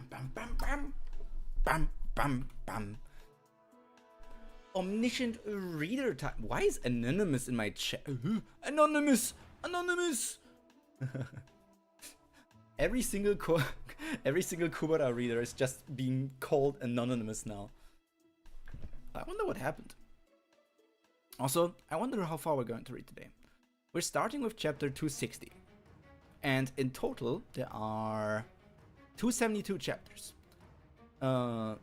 bam, bam, bam. Bam, bam, bam. Omniscient Reader time. Why is Anonymous in my chat? Anonymous! Anonymous! every single Kubota reader is just being called Anonymous now. I wonder what happened. Also, I wonder how far we're going to read today. We're starting with chapter 260. And in total, there are 272 chapters. But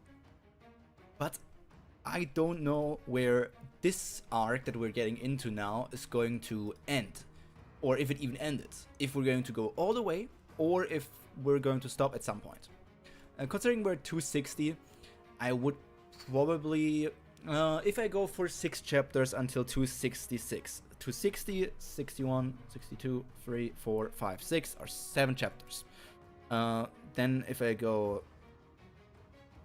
I don't know where this arc that we're getting into now is going to end. Or if it even ended. If we're going to go all the way, or if we're going to stop at some point. Considering we're 260, I would probably, if I go for 6 chapters until 266, 260, 61, 62, 3, 4, 5, 6 are 7 chapters. Then if I go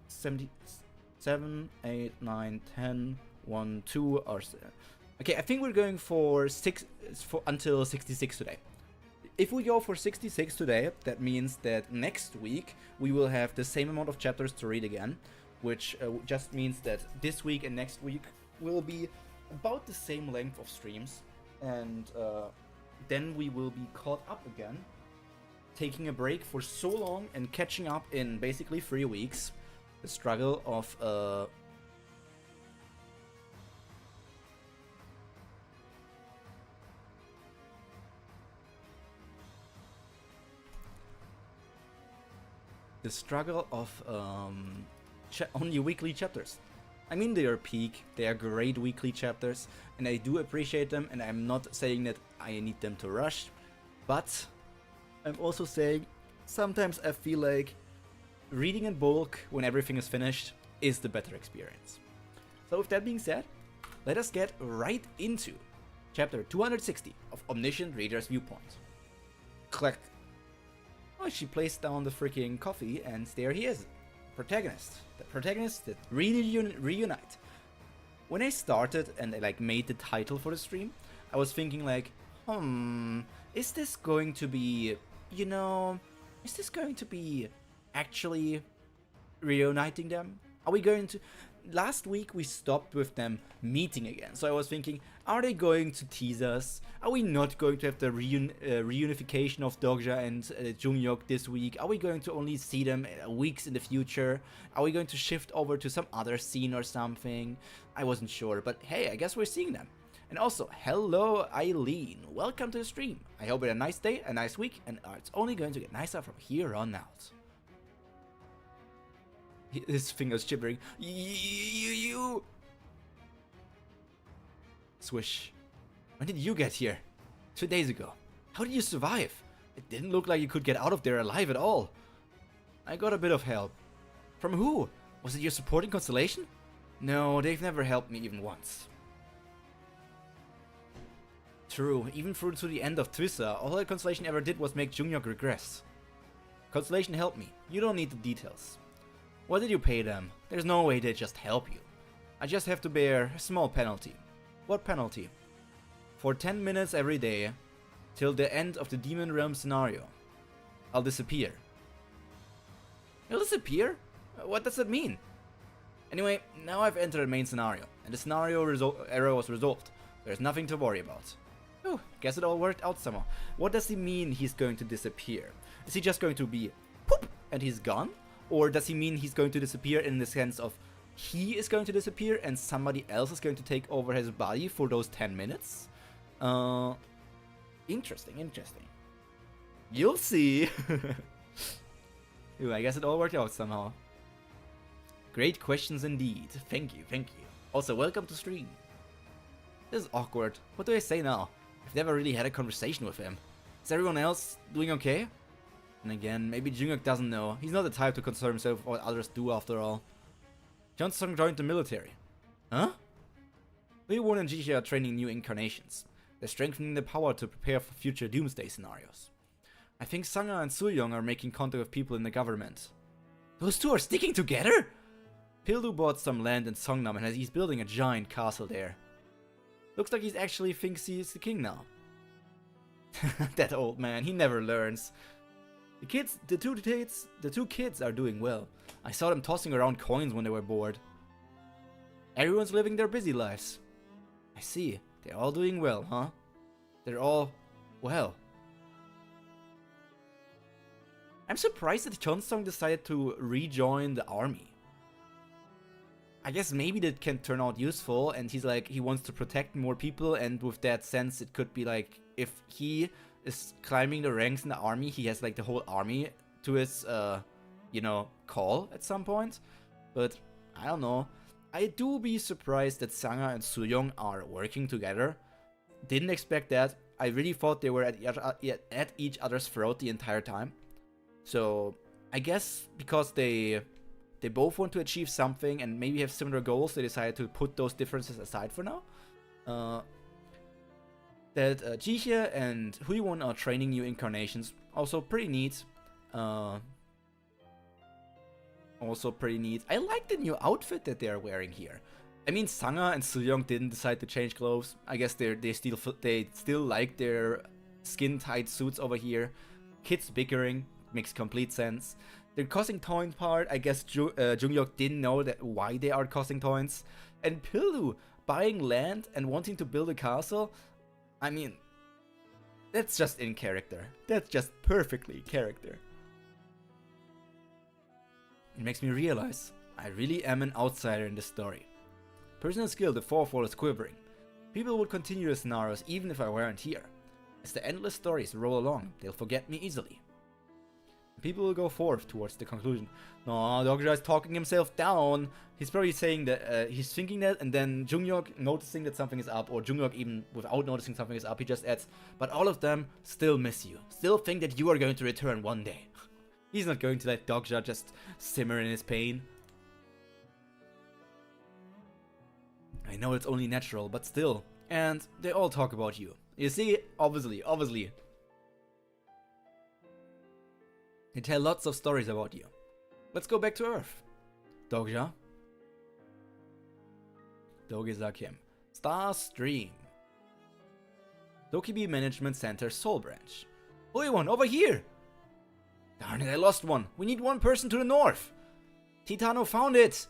77, 8, 9, 10, 1, 2 or okay, I think we're going for 6 until 66 today. If we go for 66 today, that means that next week we will have the same amount of chapters to read again, which just means that this week and next week will be about the same length of streams, and then we will be caught up again, taking a break for so long and catching up in basically 3 weeks. The struggle of only weekly chapters. I mean, they are peak, they are great weekly chapters, and I do appreciate them, and I'm not saying that I need them to rush, but I'm also saying sometimes I feel like reading in bulk when everything is finished is the better experience. So with that being said, let us get right into chapter 260 of Omniscient Reader's Viewpoint. Click. Oh, she placed down the freaking coffee, and there he is. Protagonist. The protagonist that reunite. When I started and I made the title for the stream, I was thinking is this going to be, is this going to be actually reuniting them? Are we going to... Last week we stopped with them meeting again, so I was thinking, are they going to tease us? Are we not going to have the reunification of Dogja and Jungyok this week? Are we going to only see them weeks in the future? Are we going to shift over to some other scene or something? I wasn't sure, but hey, I guess we're seeing them. And also, hello Eileen, welcome to the stream. I hope you had a nice day, a nice week, and it's only going to get nicer from here on out. His fingers shivering. You. Swish. When did you get here? 2 days ago. How did you survive? It didn't look like you could get out of there alive at all. I got a bit of help. From who? Was it your supporting constellation? No, they've never helped me even once. True, even through to the end of Twissa, all the constellation ever did was make Jungyok regress. Constellation helped me. You don't need the details. What did you pay them? There's no way they just help you. I just have to bear a small penalty. What penalty? For 10 minutes every day, till the end of the Demon Realm scenario, I'll disappear. You'll disappear? What does that mean? Anyway, now I've entered the main scenario, and the scenario error was resolved. There's nothing to worry about. Oh, guess it all worked out somehow. What does he mean he's going to disappear? Is he just going to be poop and he's gone? Or does he mean he's going to disappear in the sense of he is going to disappear and somebody else is going to take over his body for those 10 minutes? Interesting. You'll see. Ooh, I guess it all worked out somehow. Great questions indeed. Thank you. Also, welcome to stream. This is awkward. What do I say now? I've never really had a conversation with him. Is everyone else doing okay? And again, maybe Jungyok doesn't know. He's not the type to concern himself with what others do after all. Johnson joined the military. Huh? Woo and Jiji are training new incarnations. They're strengthening the power to prepare for future doomsday scenarios. I think Sanga and Sooyoung are making contact with people in the government. Those two are sticking together? Pildu bought some land in Songnam and he's building a giant castle there. Looks like he actually thinks he's the king now. That old man, he never learns. The two kids are doing well. I saw them tossing around coins when they were bored. Everyone's living their busy lives. I see. They're all doing well, huh? They're all well. I'm surprised that Chonsong decided to rejoin the army. I guess maybe that can turn out useful, and he's like, he wants to protect more people, and with that sense, it could be like, if he is climbing the ranks in the army, he has like the whole army to his, you know, call at some point. But I don't know. I do be surprised that Sanga and Sooyoung are working together. Didn't expect that. I really thought they were at each other's throat the entire time. So I guess because they both want to achieve something and maybe have similar goals, they decided to put those differences aside for now. That Jihye and Huiwon are training new incarnations, also pretty neat. Also pretty neat. I like the new outfit that they are wearing here. I mean, Sanga and Sooyoung didn't decide to change clothes. I guess they still like their skin-tight suits over here. Kids bickering makes complete sense. The causing toin part, I guess Junghyuk didn't know that why they are causing toins. And Pillu buying land and wanting to build a castle. I mean, that's just in character. That's just perfectly character. It makes me realize I really am an outsider in this story. Personal skill, the fourfold is quivering. People would continue the scenarios even if I weren't here. As the endless stories roll along, they'll forget me easily. People will go forth towards the conclusion. No, Dogja is talking himself down. He's probably saying that he's thinking that, and then Junghyuk noticing that something is up, or Junghyuk even without noticing something is up, he just adds, but all of them still miss you. Still think that you are going to return one day. He's not going to let Dogja just simmer in his pain. I know it's only natural, but still. And they all talk about you. You see, obviously. They tell lots of stories about you. Let's go back to Earth. Dogja. Dogezakim. Star Stream. Dokibi Management Center Soul Branch. Huiwon, over here! Darn it, I lost one. We need one person to the north. Titano found it.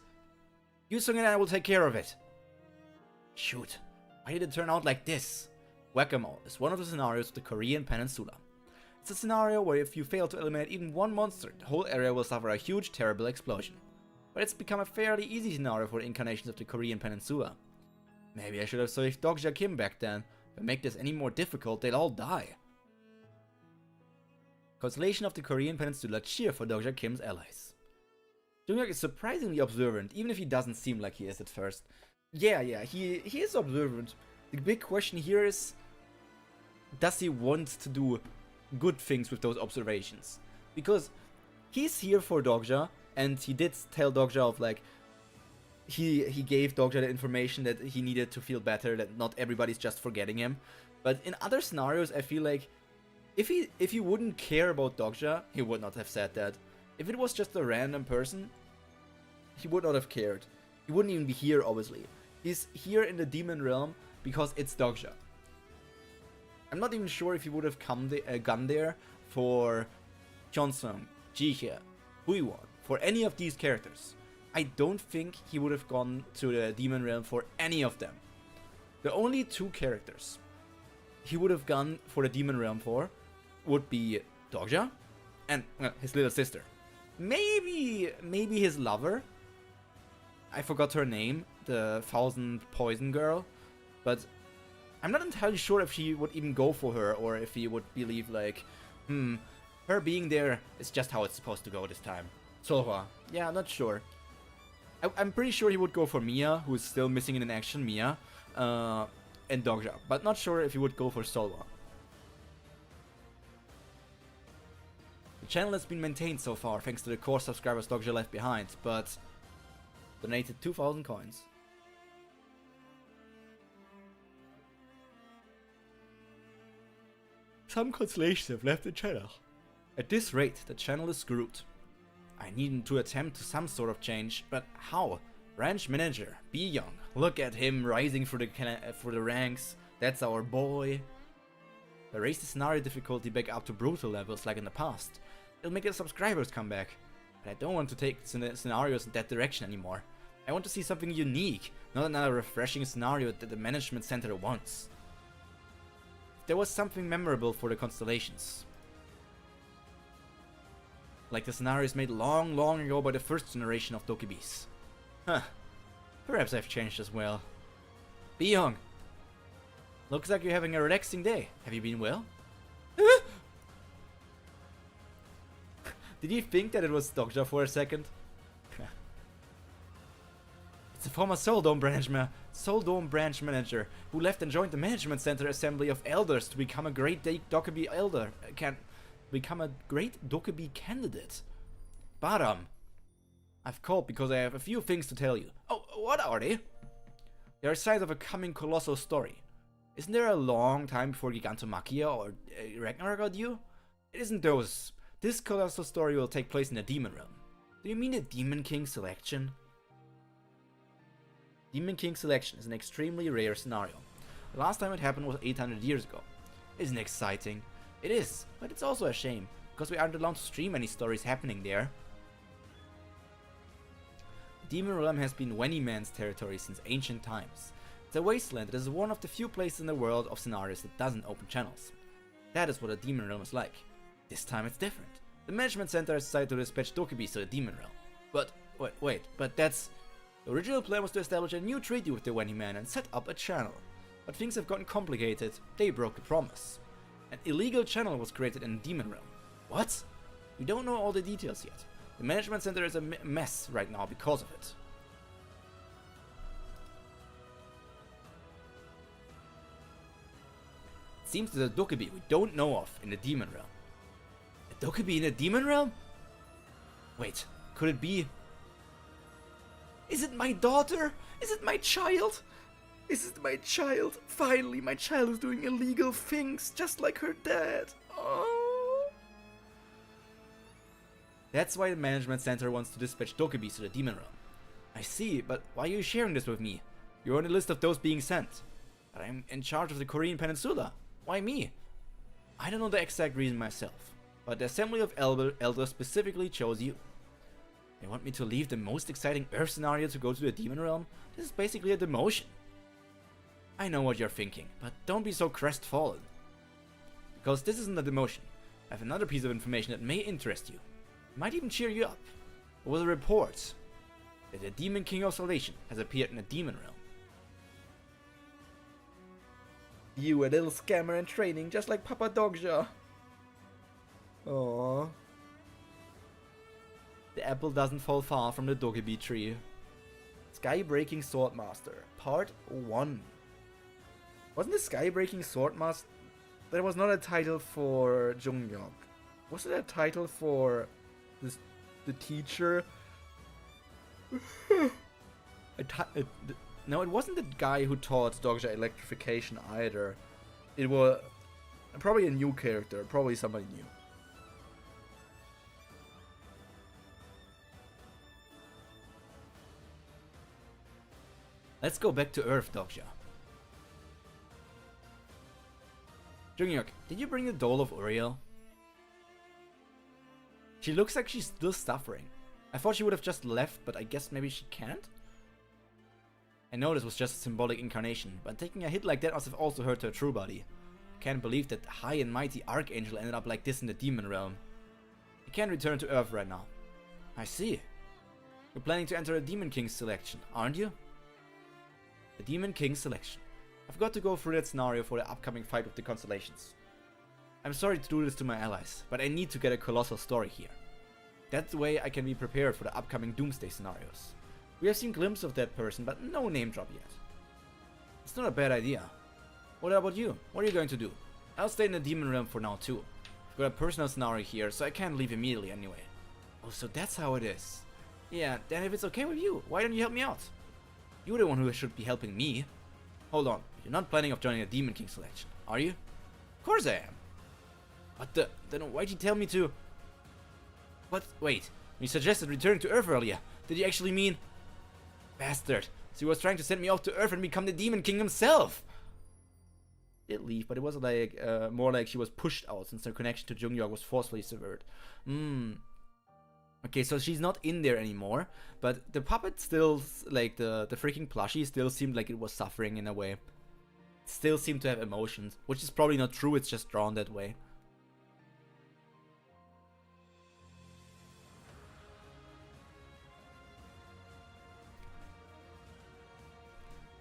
Yusung and I will take care of it. Shoot. Why did it turn out like this? Whack-a-mole is one of the scenarios of the Korean Peninsula. It's a scenario where if you fail to eliminate even one monster, the whole area will suffer a huge, terrible explosion. But it's become a fairly easy scenario for the incarnations of the Korean Peninsula. Maybe I should have saved Dogja Kim back then. If I make this any more difficult, they'll all die. Constellation of the Korean Peninsula cheer for Dogja Kim's allies. Junghyuk is surprisingly observant, even if he doesn't seem like he is at first. Yeah, he is observant. The big question here is, does he want to do good things with those observations? Because he's here for Dogja, and he did tell Dogja of like, he gave Dogja the information that he needed to feel better, that not everybody's just forgetting him. But in other scenarios, I feel like if he wouldn't care about Dogja, he would not have said that. If it was just a random person, he would not have cared. He wouldn't even be here, obviously. He's here in the demon realm because it's Dogja. I'm not even sure if he would have gone there for Chonsung, Jihye, Huiwon, for any of these characters. I don't think he would have gone to the demon realm for any of them. The only two characters he would have gone for the demon realm for would be Dogja and his little sister. Maybe his lover. I forgot her name, the 1000 poison girl, but I'm not entirely sure if he would even go for her, or if he would believe like, her being there is just how it's supposed to go this time. Solhwa, yeah, I'm not sure. I'm pretty sure he would go for Mia, who is still missing in action, Mia, and Dogja, but not sure if he would go for Solhwa. The channel has been maintained so far thanks to the core subscribers Dogja left behind, but donated 2000 coins. Some constellations have left the channel. At this rate, the channel is screwed. I need to attempt some sort of change, but how? Branch manager, Be Young. Look at him rising for the ranks. That's our boy. I raised the scenario difficulty back up to brutal levels like in the past. It'll make the subscribers come back. But I don't want to take scenarios in that direction anymore. I want to see something unique, not another refreshing scenario that the management center wants. There was something memorable for the constellations. Like the scenarios made long, long ago by the first generation of Dokibis. Huh. Perhaps I've changed as well. Biyong! Looks like you're having a relaxing day. Have you been well? Did you think that it was Dokja for a second? It's a former Soul Dome branch manager who left and joined the management center assembly of elders to become a great Dokkaebi candidate. Baram, I've called because I have a few things to tell you. Oh, what are they? There are signs of a coming colossal story. Isn't there a long time before Gigantomachia or Ragnarok are due? It isn't those. This colossal story will take place in the Demon Realm. Do you mean the Demon King selection? Demon King selection is an extremely rare scenario. The last time it happened was 800 years ago. Isn't it exciting? It is, but it's also a shame, because we aren't allowed to stream any stories happening there. The Demon Realm has been Wenny-man's territory since ancient times. It's a wasteland that is one of the few places in the world of scenarios that doesn't open channels. That is what a Demon Realm is like. This time it's different. The management center has decided to dispatch Dokibis to the Demon Realm. But, but that's... The original plan was to establish a new treaty with the Wenny Man and set up a channel. But things have gotten complicated. They broke the promise. An illegal channel was created in the Demon Realm. What? We don't know all the details yet. The management center is a mess right now because of it. It seems there's a Dokkaebi we don't know of in the Demon Realm. A Dokkaebi in the Demon Realm? Wait, could it be... Is it my daughter? Is it my child? Is it my child? Finally, my child is doing illegal things, just like her dad. Oh. That's why the management center wants to dispatch Dokkaebis to the Demon Realm. I see, but why are you sharing this with me? You're on the list of those being sent. But I'm in charge of the Korean Peninsula. Why me? I don't know the exact reason myself, but the Assembly of Elders specifically chose you. They want me to leave the most exciting Earth scenario to go to the Demon Realm? This is basically a demotion. I know what you're thinking, but don't be so crestfallen. Because this isn't a demotion. I have another piece of information that may interest you. It might even cheer you up. There was a report that the Demon King of Salvation has appeared in the Demon Realm. You a little scammer in training, just like Papa Dogja. Aww. The apple doesn't fall far from the Dokkaebi tree. Sky-Breaking Swordmaster, Part 1. Wasn't the Sky-Breaking Swordmaster... That was not a title for Jungyok. Was it a title for the teacher? No, it wasn't the guy who taught Dogja electrification either. It was probably a new character, probably somebody new. Let's go back to Earth, Dogja. Jungyok, did you bring the doll of Uriel? She looks like she's still suffering. I thought she would have just left, but I guess maybe she can't? I know this was just a symbolic incarnation, but taking a hit like that must have also hurt her true body. I can't believe that the high and mighty Archangel ended up like this in the Demon Realm. I can't return to Earth right now. I see. You're planning to enter a Demon King selection, aren't you? The Demon King selection. I've got to go through that scenario for the upcoming fight with the constellations. I'm sorry to do this to my allies, but I need to get a colossal story here. That's the way I can be prepared for the upcoming Doomsday scenarios. We have seen glimpses of that person, but no name drop yet. It's not a bad idea. What about you? What are you going to do? I'll stay in the Demon Realm for now too. I've got a personal scenario here, so I can't leave immediately anyway. Oh, so that's how it is. Yeah, then if it's okay with you, why don't you help me out? You're the one who should be helping me. Hold on, you're not planning of joining a Demon King selection, are you? Of course I am. What then why'd you tell me to... What? Wait, when you suggested returning to Earth earlier, did you actually mean... Bastard, so he was trying to send me off to Earth and become the Demon King himself! did leave, but it was like more like she was pushed out since her connection to Jungyeok was forcefully severed. Okay, so she's not in there anymore, but the puppet still, like the freaking plushie still seemed like it was suffering in a way. It still seemed to have emotions, which is probably not true, it's just drawn that way.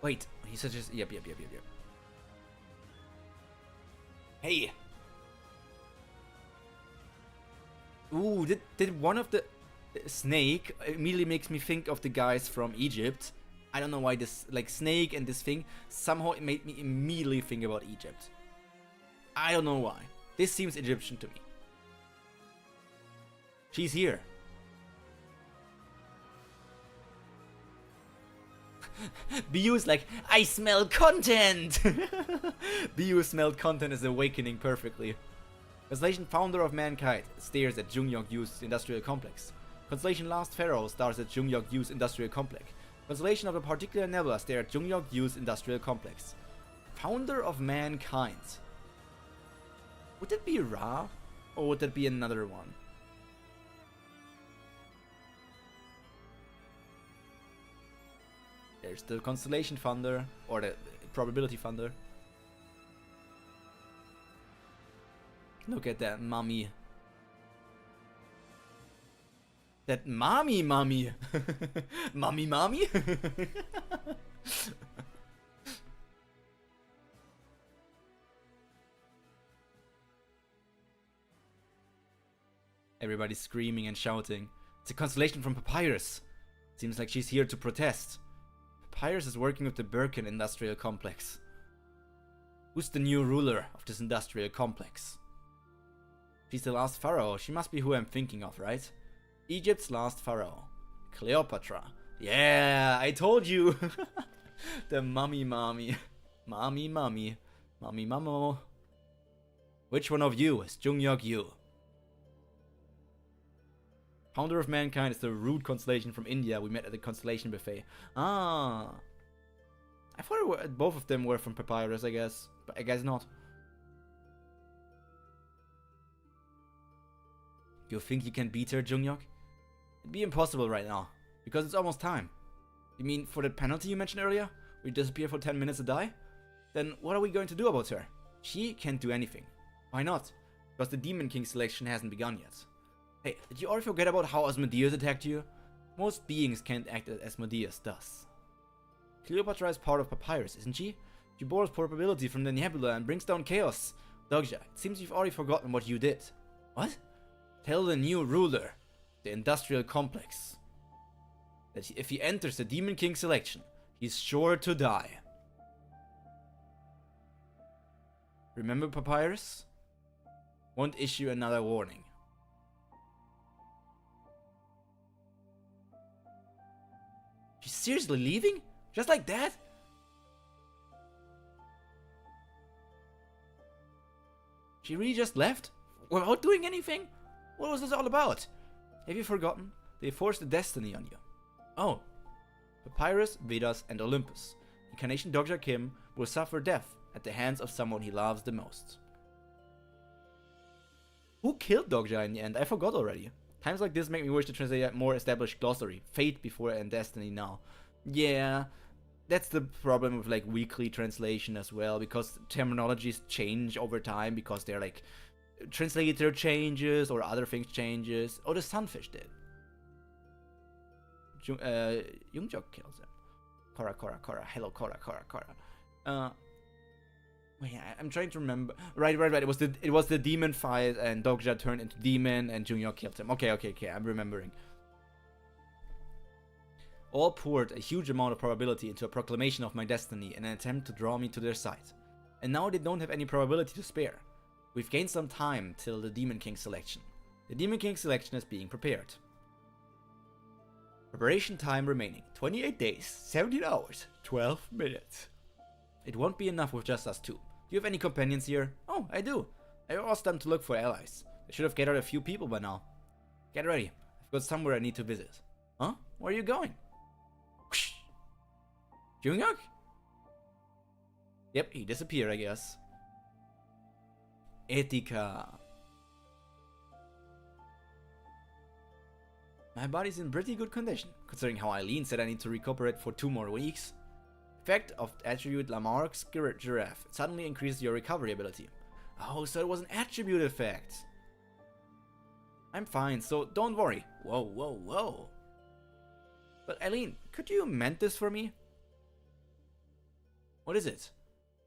Wait, he suggests, yep. Hey! Ooh, did one of the Snake immediately makes me think of the guys from Egypt. I don't know why this, like Snake and this thing, somehow it made me immediately think about Egypt. I don't know why. This seems Egyptian to me. She's here. BU is like, I smell content! BU smelled content is awakening perfectly. Constellation Founder of Mankind stares at Jungyeok-Yu's industrial complex. Constellation Last Pharaoh stars at Jungyeok-Yu's industrial complex. Constellation of a particular nebula stare at Jungyeok-Yu's industrial complex. Founder of Mankind. Would that be Ra? Or would that be another one? There's the Constellation Funder, or the Probability Funder. Look at that mummy. That mommy. Mummy. Everybody's screaming and shouting. It's a constellation from Papyrus. Seems like she's here to protest. Papyrus is working with the Birkin industrial complex. Who's the new ruler of this industrial complex? She's the last pharaoh. She must be who I'm thinking of, right? Egypt's last pharaoh. Cleopatra. Yeah, I told you. The mummy. Mommy mamo. Which one of you is Jungyeok-Yu? Founder of Mankind is the Root constellation from India we met at the Constellation Buffet. Ah. I thought both of them were from Papyrus, I guess. But I guess not. You think you can beat her, Jungyeok? It'd be impossible right now, because it's almost time. You mean for the penalty you mentioned earlier? We disappear for 10 minutes to die? Then what are we going to do about her? She can't do anything. Why not? Because the Demon King selection hasn't begun yet. Hey, did you already forget about how Asmodeus attacked you? Most beings can't act as Asmodeus does. Cleopatra is part of Papyrus, isn't she? She borrows probability from the nebula and brings down chaos. Dogja, it seems you've already forgotten what you did. What? Tell the new ruler, the industrial complex, that if he enters the Demon King selection, he's sure to die. Remember Papyrus? Won't issue another warning. She's seriously leaving? Just like that? She really just left? Without doing anything? What was this all about? Have you forgotten? They forced a destiny on you. Oh. Papyrus, Vedas, and Olympus. Incarnation Dr. Kim will suffer death at the hands of someone he loves the most. Who killed Dogja in the end? I forgot already. Times like this make me wish to translate a more established glossary. Fate before and destiny now. Yeah, that's the problem with like weekly translation as well, because terminologies change over time because they're like translator changes or other things changes. Oh, the sunfish did. Jungyeok kills him. Korra. Hello, Korra. Wait, I'm trying to remember. Right. It was the demon fight, and Dogja turned into demon, and Jungyeok killed him. Okay. I'm remembering. All poured a huge amount of probability into a proclamation of my destiny in an attempt to draw me to their side. And now they don't have any probability to spare. We've gained some time till the Demon King selection. The Demon King selection is being prepared. Preparation time remaining. 28 days, 17 hours, 12 minutes. It won't be enough with just us two. Do you have any companions here? Oh, I do. I asked them to look for allies. They should have gathered a few people by now. Get ready. I've got somewhere I need to visit. Huh? Where are you going? Whoosh. Jungyeok? Yep, he disappeared, I guess. Etika. My body's in pretty good condition, considering how Eileen said I need to recuperate for 2 more weeks. Effect of attribute Lamarck's giraffe. It suddenly increases your recovery ability. Oh, so it was an attribute effect. I'm fine, so don't worry. Whoa, whoa, whoa. But Eileen, could you amend this for me? What is it?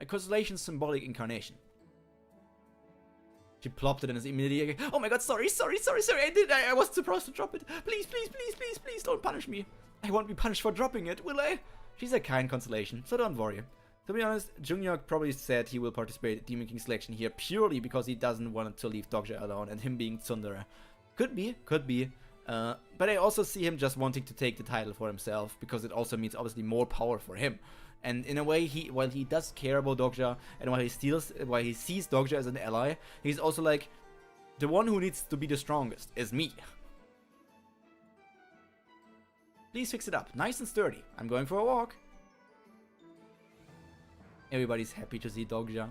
A constellation symbolic incarnation. She plopped it and is immediately like, oh my god, sorry, I wasn't supposed to drop it. Please, please, please, please, please don't punish me. I won't be punished for dropping it, will I? She's a kind constellation, so don't worry. To be honest, Junghyuk probably said he will participate in Demon King selection here purely because he doesn't want to leave Dokja alone and him being tsundere. Could be. But I also see him just wanting to take the title for himself because it also means obviously more power for him. And in a way, while he does care about Dokja and while he sees Dokja as an ally, he's also like, the one who needs to be the strongest is me. Please fix it up, nice and sturdy. I'm going for a walk. Everybody's happy to see Dokja.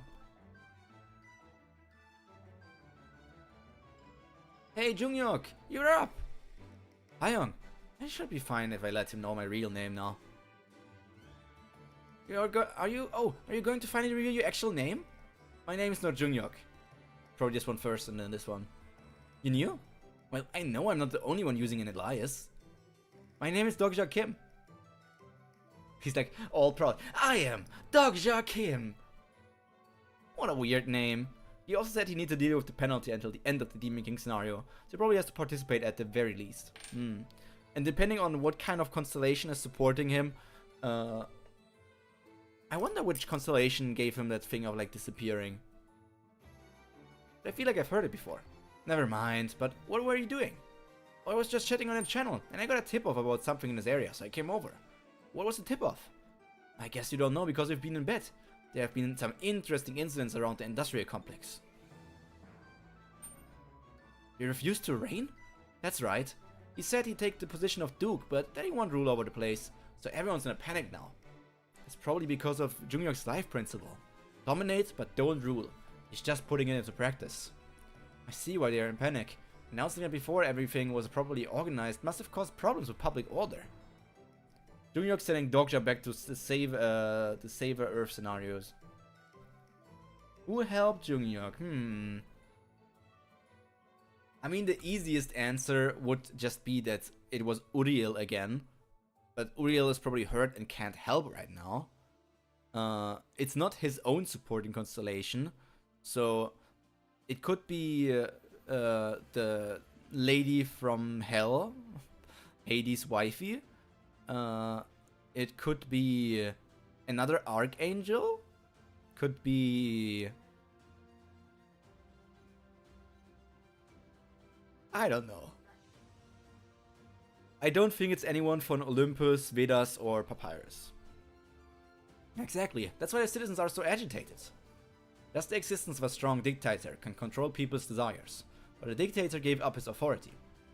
Hey Junghyuk, you're up! Hyung, I should be fine if I let him know my real name now. Are you going to finally reveal your actual name? My name is not Junghyuk. Probably this one first and then this one. You knew? Well, I know I'm not the only one using an alias. My name is Dokja Kim. He's like all proud. I am Dokja Kim. What a weird name. He also said he needs to deal with the penalty until the end of the Demon King scenario, so he probably has to participate at the very least. And depending on what kind of constellation is supporting him, I wonder which constellation gave him that thing of like disappearing. I feel like I've heard it before. Never mind, but what were you doing? I was just chatting on the channel, and I got a tip-off about something in this area, so I came over. What was the tip-off? I guess you don't know because you've been in bed. There have been some interesting incidents around the industrial complex. He refused to reign? That's right. He said he'd take the position of Duke, but that he won't rule over the place, so everyone's in a panic now. It's probably because of Junghyuk's life principle. Dominate, but don't rule. He's just putting it into practice. I see why they're in panic. Announcing it before everything was properly organized must have caused problems with public order. Junghyuk sending Dokja back to save Earth scenarios. Who helped Junghyuk? I mean, the easiest answer would just be that it was Uriel again. But Uriel is probably hurt and can't help right now. It's not his own supporting constellation. So it could be the lady from Hell, Hades' wifey. It could be another archangel. Could be... I don't know. I don't think it's anyone from Olympus, Vedas, or Papyrus. Exactly, that's why the citizens are so agitated. Just the existence of a strong dictator can control people's desires, but the dictator gave up his authority.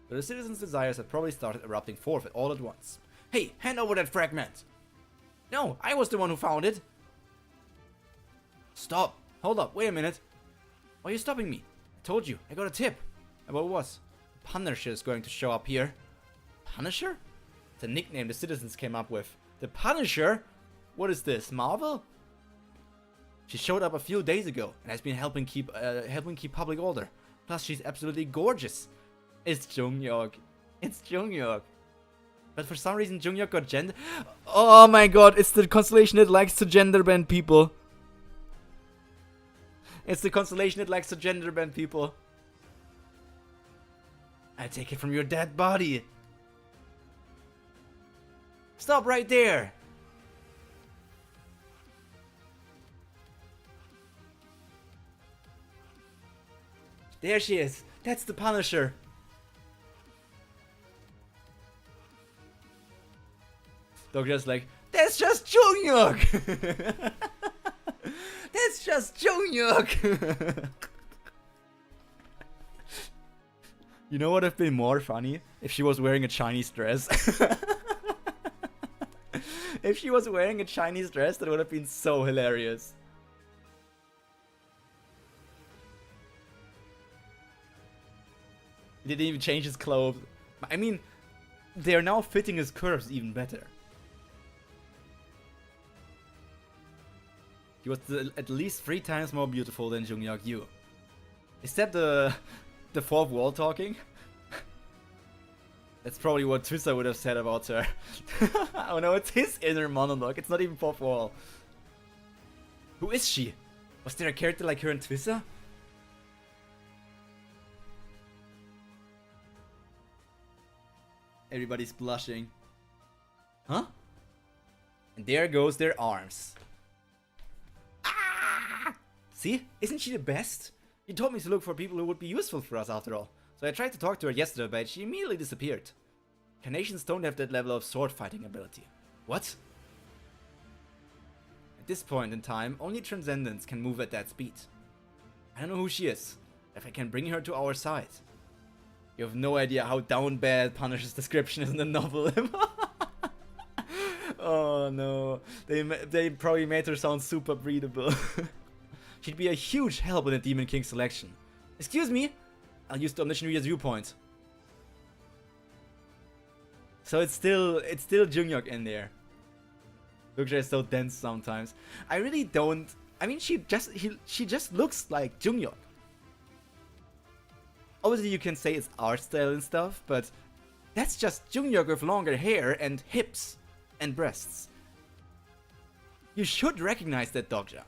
So the citizens' desires had probably started erupting forth all at once. Hey, hand over that fragment! No, I was the one who found it! Stop! Hold up, wait a minute! Why are you stopping me? I told you, I got a tip! And what was? Punisher is going to show up here. Punisher? It's a nickname the citizens came up with. The Punisher? What is this, Marvel? She showed up a few days ago and has been helping keep public order. Plus, she's absolutely gorgeous. It's Junghyuk. It's Junghyuk. But for some reason, Junghyuk got gender. Oh my god! It's the constellation that likes to gender bend people. It's the constellation that likes to gender bend people. I take it from your dead body. Stop right there. There she is. That's the Punisher. Dokja's like, that's just Junghyuk. That's just Junghyuk. You know what would have been more funny? If she was wearing a Chinese dress. If she was wearing a Chinese dress, that would have been so hilarious. He didn't even change his clothes. I mean, they're now fitting his curves even better. He was at least 3 times more beautiful than Junghyuk Yu. Is that the fourth wall talking? That's probably what Twissa would have said about her. Oh no, it's his inner monologue. It's not even fourth wall. Who is she? Was there a character like her in Twissa? Everybody's blushing. Huh? And there goes their arms. Ah! See? Isn't she the best? She told me to look for people who would be useful for us after all. So I tried to talk to her yesterday, but she immediately disappeared. Carnations don't have that level of sword fighting ability. What? At this point in time, only Transcendence can move at that speed. I don't know who she is, if I can bring her to our side. You have no idea how down bad Punish's description is in the novel. Oh no, they probably made her sound super breathable. She'd be a huge help in a Demon King selection. Excuse me? I'll use the Omniscient Reader's viewpoint. So it's still Junghyuk in there. Looks is so dense sometimes. I really don't. I mean, she just looks like Junghyuk. Obviously, you can say it's art style and stuff, but that's just Junghyuk with longer hair and hips and breasts. You should recognize that Dogja.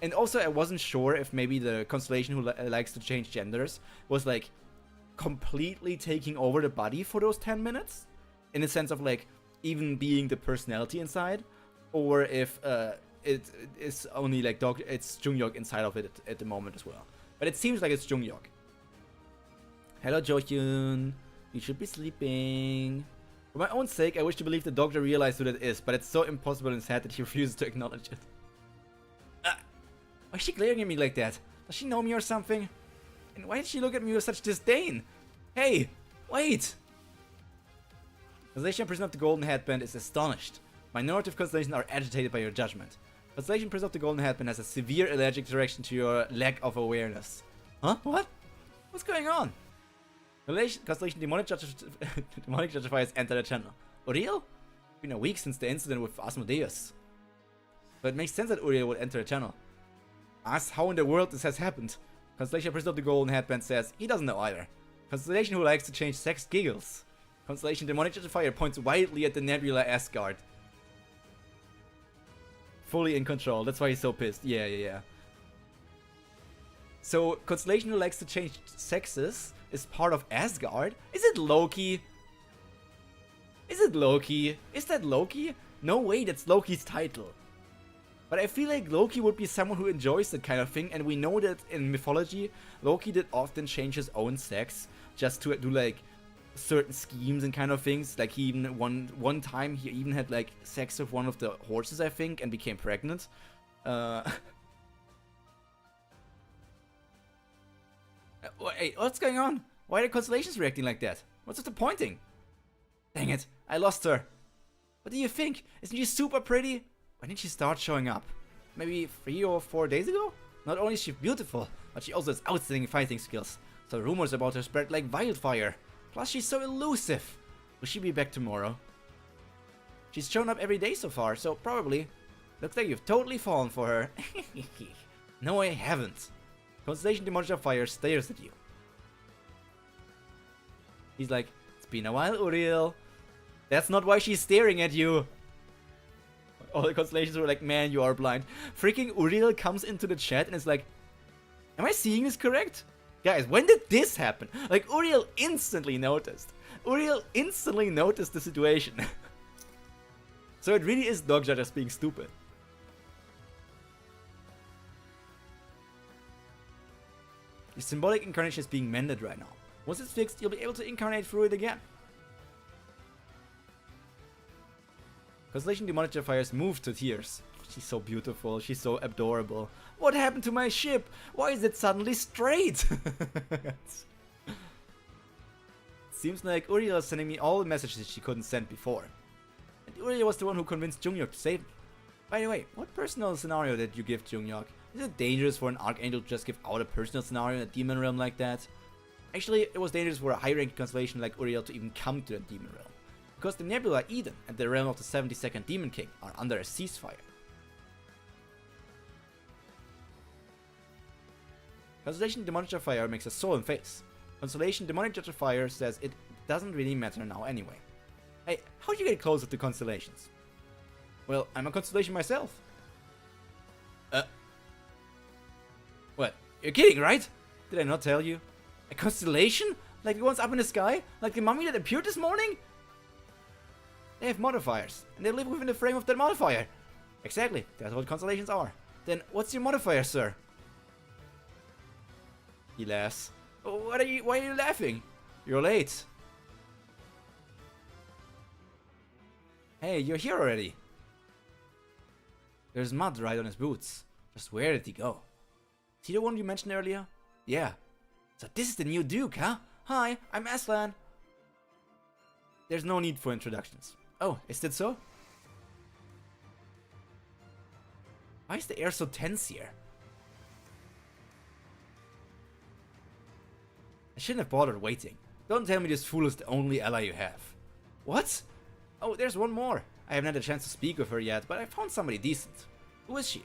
And also, I wasn't sure if maybe the constellation who likes to change genders was like completely taking over the body for those 10 minutes, in the sense of like even being the personality inside, or if it is only like it's Junghyuk inside of it at the moment as well. But it seems like it's Junghyuk. Hello, Johyun. You should be sleeping. For my own sake, I wish to believe the doctor realized who that is, but it's so impossible and sad that he refuses to acknowledge it. Why is she glaring at me like that? Does she know me or something? And why did she look at me with such disdain? Hey, wait! Constellation Prison of the Golden Headband is astonished. Minority of Constellations are agitated by your judgment. Constellation Prison of the Golden Headband has a severe allergic reaction to your lack of awareness. Huh? What? What's going on? Constellation Demonic Judgifier has entered the channel. Uriel? It's been a week since the incident with Asmodeus. But it makes sense that Uriel would enter the channel. Ask how in the world this has happened. Constellation Prisoner of the Golden Headband says he doesn't know either. Constellation who likes to change sex giggles. Constellation Demonic Judgifier points wildly at the nebula Asgard. Fully in control, that's why he's so pissed. Yeah. So, Constellation who likes to change sexes is part of Asgard? Is it Loki? Is it Loki? Is that Loki? No way, that's Loki's title. But I feel like Loki would be someone who enjoys that kind of thing, and we know that in mythology, Loki did often change his own sex just to do like certain schemes and kind of things. Like he even one time he even had like sex with one of the horses, I think, and became pregnant. Wait, what's going on? Why are the constellations reacting like that? What's with the pointing? Dang it, I lost her. What do you think? Isn't she super pretty? When did she start showing up? Maybe 3 or 4 days ago? Not only is she beautiful, but she also has outstanding fighting skills. So rumors about her spread like wildfire. Plus she's so elusive. Will she be back tomorrow? She's shown up every day so far, so probably. Looks like you've totally fallen for her. No, I haven't. Constellation Demonic Fire stares at you. He's like, it's been a while, Uriel. That's not why she's staring at you. All the constellations were like, man, you are blind. Freaking Uriel comes into the chat and is like, am I seeing this correct? Guys, when did this happen? Like, Uriel instantly noticed. Uriel instantly noticed the situation. So it really is Dogja just being stupid. The symbolic incarnation is being mended right now. Once it's fixed, you'll be able to incarnate through it again. Constellation Demonic Fires moved to tears. She's so beautiful, she's so adorable. What happened to my ship? Why is it suddenly straight? Seems like Uriel is sending me all the messages she couldn't send before. And Uriel was the one who convinced Junghyuk to save me. By the way, what personal scenario did you give Junghyuk? Is it dangerous for an Archangel to just give out a personal scenario in a demon realm like that? Actually, it was dangerous for a high-ranking constellation like Uriel to even come to the Demon Realm, because the Nebula Eden and the realm of the 72nd Demon King are under a ceasefire. Constellation Demonic Jet of Fire makes a sullen face. Constellation Demonic Jet of Fire says it doesn't really matter now anyway. Hey, how'd you get closer to constellations? Well, I'm a constellation myself. What? You're kidding, right? Did I not tell you? A constellation? Like the ones up in the sky? Like the mummy that appeared this morning? They have modifiers, and they live within the frame of that modifier. Exactly, that's what constellations are. Then what's your modifier, sir? He laughs. Why are you laughing? You're late. Hey, you're here already. There's mud right on his boots. Just where did he go? Is he the one you mentioned earlier? Yeah. So this is the new Duke, huh? Hi, I'm Aslan. There's no need for introductions. Oh, is that so? Why is the air so tense here? I shouldn't have bothered waiting. Don't tell me this fool is the only ally you have. What? Oh, there's one more. I haven't had a chance to speak with her yet, but I found somebody decent. Who is she?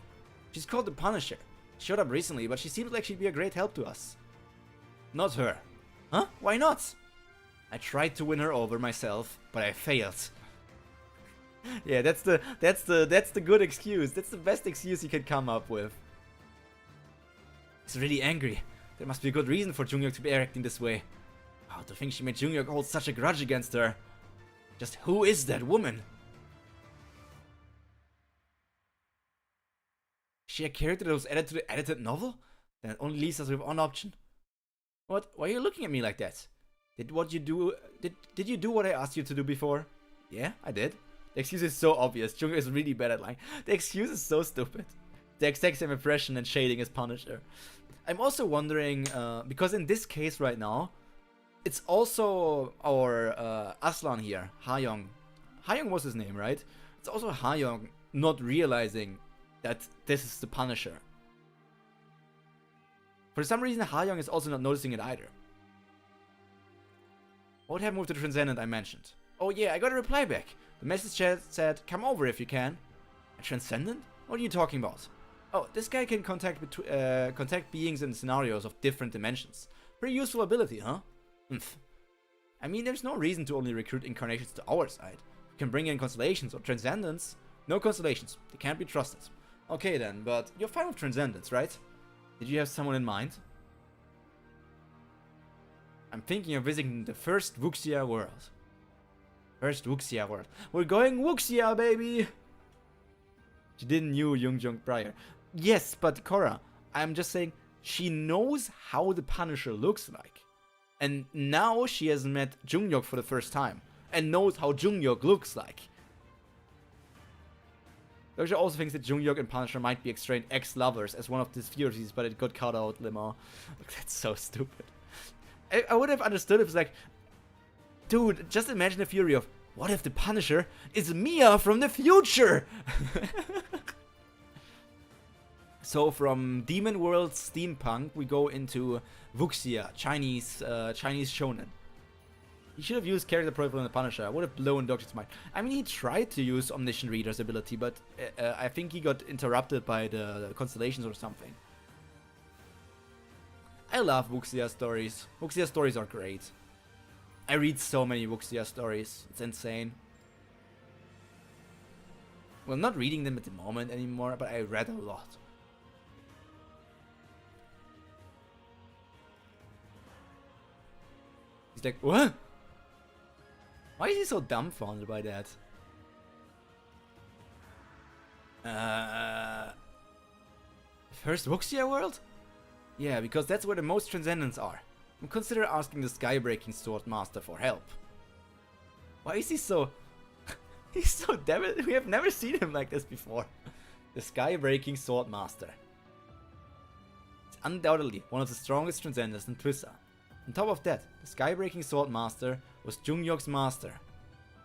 She's called the Punisher. She showed up recently, but she seems like she'd be a great help to us. Not her. Huh? Why not? I tried to win her over myself, but I failed. Yeah, that's the good excuse. That's the best excuse you can come up with. He's really angry. There must be a good reason for Junghyuk to be acting this way. Wow, to think she made Junghyuk hold such a grudge against her. Just who is that woman? Is she a character that was added to the edited novel? Then it only leaves us with one option. What? Why are you looking at me like that? Did you do what I asked you to do before? Yeah, I did. The excuse is so obvious. Junghyuk is really bad at lying. The excuse is so stupid. The exact same impression and shading as Punisher. I'm also wondering, because in this case right now, it's also our Aslan here, Ha-young. Ha-young was his name, right? It's also Ha-young not realizing that this is the Punisher. For some reason, Ha-young is also not noticing it either. What happened with the Transcendent I mentioned? Oh yeah, I got a reply back. The message said, come over if you can. A Transcendent? What are you talking about? Oh, this guy can contact beings and scenarios of different dimensions. Pretty useful ability, huh? I mean, there's no reason to only recruit incarnations to our side. You can bring in constellations or transcendents. No constellations. They can't be trusted. Okay then, but you're fine with transcendents, right? Did you have someone in mind? I'm thinking of visiting the first Wuxia world. First Wuxia world. We're going Wuxia, baby! She didn't know Junghyuk prior. Yes, but Korra, I'm just saying, she knows how the Punisher looks like. And now she has met Junghyuk for the first time. And knows how Junghyuk looks like. Doja also thinks that Junghyuk and Punisher might be estranged ex-lovers as one of these theories, but it got cut out, Limo. That's so stupid. I would have understood if it's like, dude, just imagine the fury of, what if the Punisher is Mia from the future? So from Demon World Steampunk, we go into Wuxia, Chinese shonen. He should have used character profile on the Punisher. I would have blown Doctor's mind. I mean, he tried to use Omniscient Reader's ability, but I think he got interrupted by the constellations or something. I love Wuxia stories. Wuxia stories are great. I read so many Wuxia stories. It's insane. Well, not reading them at the moment anymore, but I read a lot. He's like, what? Why is he so dumbfounded by that? First Wuxia world? Yeah, because that's where the most transcendents are. And consider asking the Skybreaking Sword Master for help. Why is he so... He's so devil. We have never seen him like this before. The Skybreaking Sword Master. He's undoubtedly one of the strongest transcendents in Twissa. On top of that, the Skybreaking Sword Master was Junghyuk's master.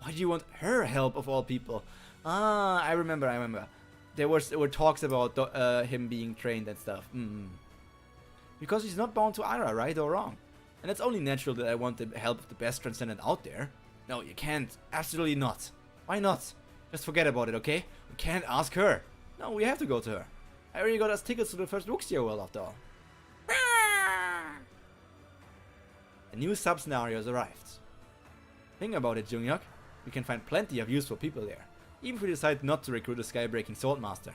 Why do you want her help of all people? Ah, I remember. There were talks about him being trained and stuff. Because he's not bound to Ira, right or wrong. And it's only natural that I want the help of the best transcendent out there. No, you can't. Absolutely not. Why not? Just forget about it, okay? We can't ask her. No, we have to go to her. I already got us tickets to the first Wuxia world after all. A new sub-scenario has arrived. Think about it, Jungyuk. We can find plenty of useful people there, even if we decide not to recruit a Skybreaking Swordmaster.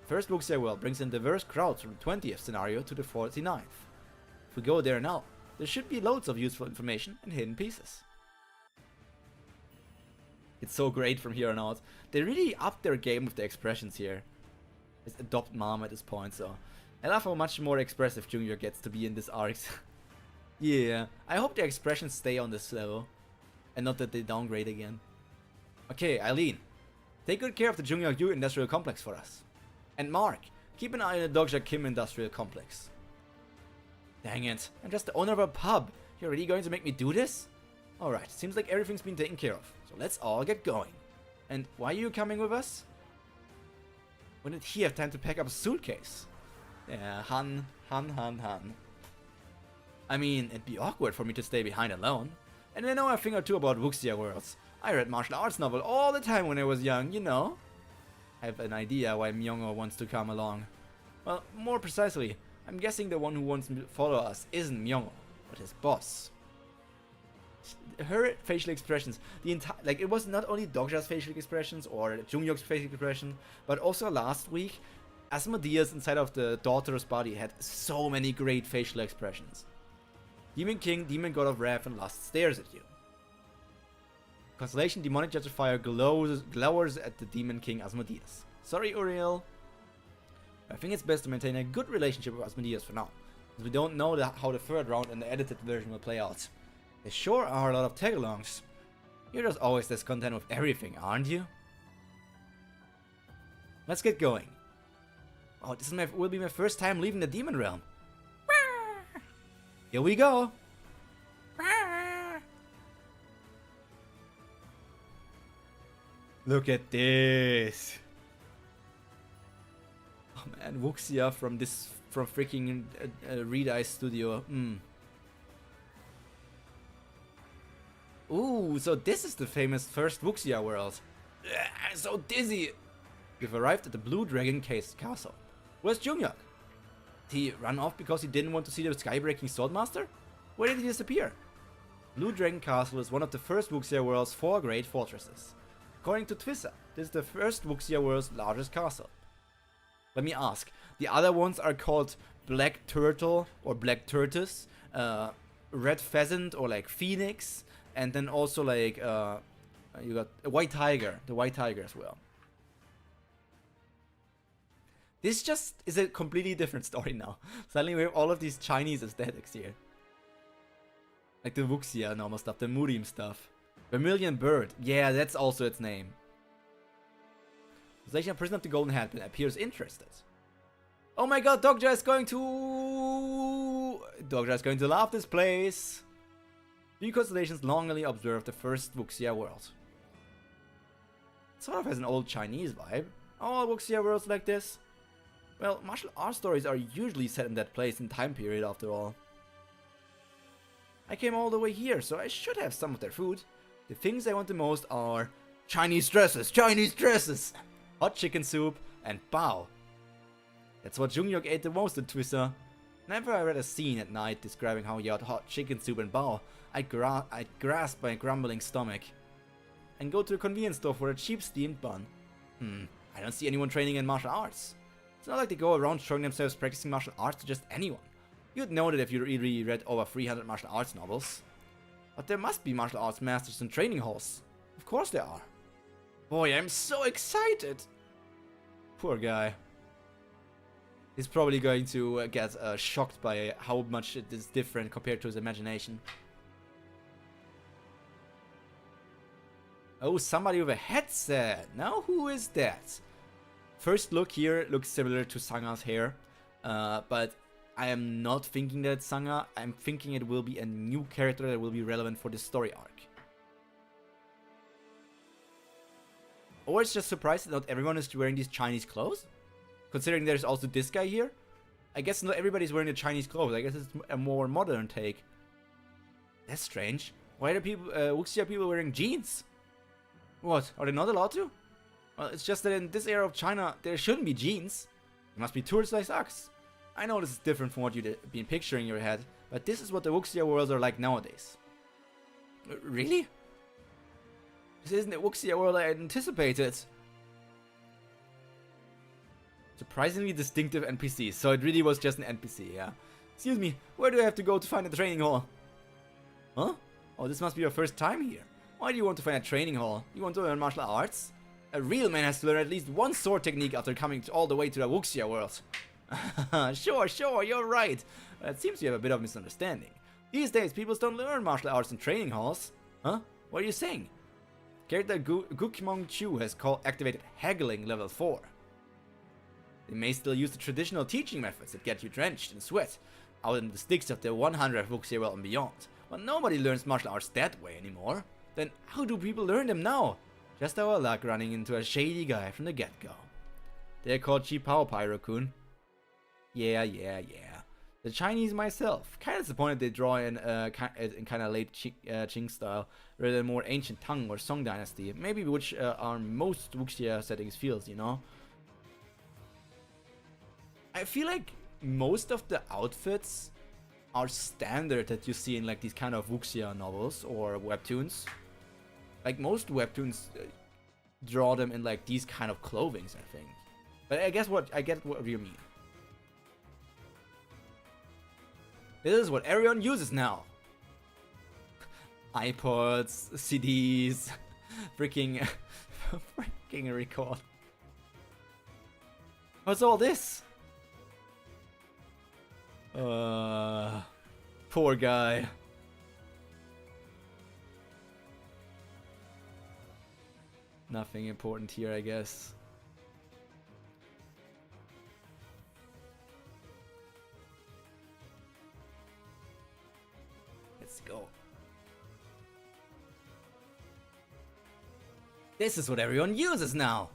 First Wuxia world brings in diverse crowds from the 20th scenario to the 49th. If we go there now, there should be loads of useful information and hidden pieces. It's so great from here on out. They really upped their game with the expressions here. It's adopt mom at this point, so I love how much more expressive Jungyuk gets to be in this arc. Yeah, I hope the expressions stay on this level, and not that they downgrade again. Okay, Eileen, take good care of the Jungyuk U Industrial Complex for us. And Mark, keep an eye on the Dokja Kim Industrial Complex. Dang it, I'm just the owner of a pub. You're really going to make me do this? Alright, seems like everything's been taken care of, so let's all get going. And why are you coming with us? When did he have time to pack up a suitcase? Yeah, Han. I mean, it'd be awkward for me to stay behind alone. And I know a thing or two about Wuxia worlds. I read martial arts novel all the time when I was young, you know. I have an idea why Myongo wants to come along. Well, more precisely, I'm guessing the one who wants to follow us isn't Myongo, but his boss. Her facial expressions, like it was not only Dokja's facial expressions or Jungyuk's facial expression, but also last week, Asmodeus inside of the daughter's body had so many great facial expressions. Demon King, Demon God of Wrath and Lust stares at you. Constellation Demonic Judge of Fire glowers at the Demon King Asmodeus. Sorry, Uriel. I think it's best to maintain a good relationship with Asmodeus for now, as we don't know how the third round and the edited version will play out. There sure are a lot of tag-alongs. You're just always discontent with everything, aren't you? Let's get going. Oh, this will be my first time leaving the Demon Realm. Here we go. Look at this. Oh man, Wuxia from freaking Reunite studio. Ooh, so this is the famous first Wuxia world. I'm so dizzy. We've arrived at the Blue Dragon Castle. Where's Jungyuk? Did he run off because he didn't want to see the Skybreaking Swordmaster? Where did he disappear? Blue Dragon Castle is one of the first Wuxia world's 4 great fortresses. According to Twissa, this is the first Wuxia world's largest castle. Let me ask, the other ones are called Black Turtle or Black Tortoise, Red Pheasant or like Phoenix, and then also like you got a White Tiger, the White Tiger as well. This just is a completely different story now. Suddenly we have all of these Chinese aesthetics here. Like the Wuxia normal stuff, the Murim stuff. Vermilion Bird, yeah, that's also its name. Constellation Prison of the Golden Headband appears interested. Oh my god, Dokja is going to love this place. Three constellations longingly observe the first Wuxia world. It sort of has an old Chinese vibe. All Wuxia worlds like this. Well, martial arts stories are usually set in that place and time period after all. I came all the way here, so I should have some of their food. The things I want the most are Chinese dresses, hot chicken soup, and bao. That's what Jungyuk ate the most in Twissa. Whenever I read a scene at night describing how he had hot chicken soup and bao, I'd grasp my grumbling stomach and go to a convenience store for a cheap steamed bun. I don't see anyone training in martial arts. It's not like they go around showing themselves practicing martial arts to just anyone. You'd know that if you really read over 300 martial arts novels. But there must be martial arts masters and training halls. Of course there are. Boy, I'm so excited! Poor guy. He's probably going to get shocked by how much it is different compared to his imagination. Oh, somebody with a headset! Now who is that? First look here looks similar to Sanga's hair, but I am not thinking that it's Sanga. I'm thinking it will be a new character that will be relevant for this story arc. Or it's just surprised that not everyone is wearing these Chinese clothes? Considering there's also this guy here? I guess not everybody's wearing the Chinese clothes. I guess it's a more modern take. That's strange. Why are people, Wuxia people wearing jeans? What, are they not allowed to? Well, it's just that in this era of China, there shouldn't be jeans. There must be tourists like us. I know this is different from what you've been picturing in your head, but this is what the Wuxia worlds are like nowadays. Really? This isn't the Wuxia world I anticipated. Surprisingly distinctive NPCs, so it really was just an NPC, yeah. Excuse me, where do I have to go to find a training hall? Huh? Oh, this must be your first time here. Why do you want to find a training hall? You want to learn martial arts? A real man has to learn at least one sword technique after coming all the way to the Wuxia world. Sure, you're right. But it seems you have a bit of misunderstanding. These days, people don't learn martial arts in training halls. Huh? What are you saying? Character Gukmong Chu has activated haggling level 4. They may still use the traditional teaching methods that get you drenched in sweat out in the sticks of the 100 Wuxia world and beyond. But nobody learns martial arts that way anymore. Then how do people learn them now? Just our luck running into a shady guy from the get-go. They're called cheap power, Pyro-kun. Yeah. The Chinese myself. Kinda disappointed they draw in kinda late Qing style rather than more ancient Tang or Song dynasty. Maybe which are most Wuxia settings feels, you know? I feel like most of the outfits are standard that you see in like these kind of Wuxia novels or webtoons. Like most webtoons draw them in like these kind of clothings, I think. But I get what you mean. This is what everyone uses now. iPods, CDs, freaking record. What's all this? Poor guy. Nothing important here, I guess. Let's go. This is what everyone uses now.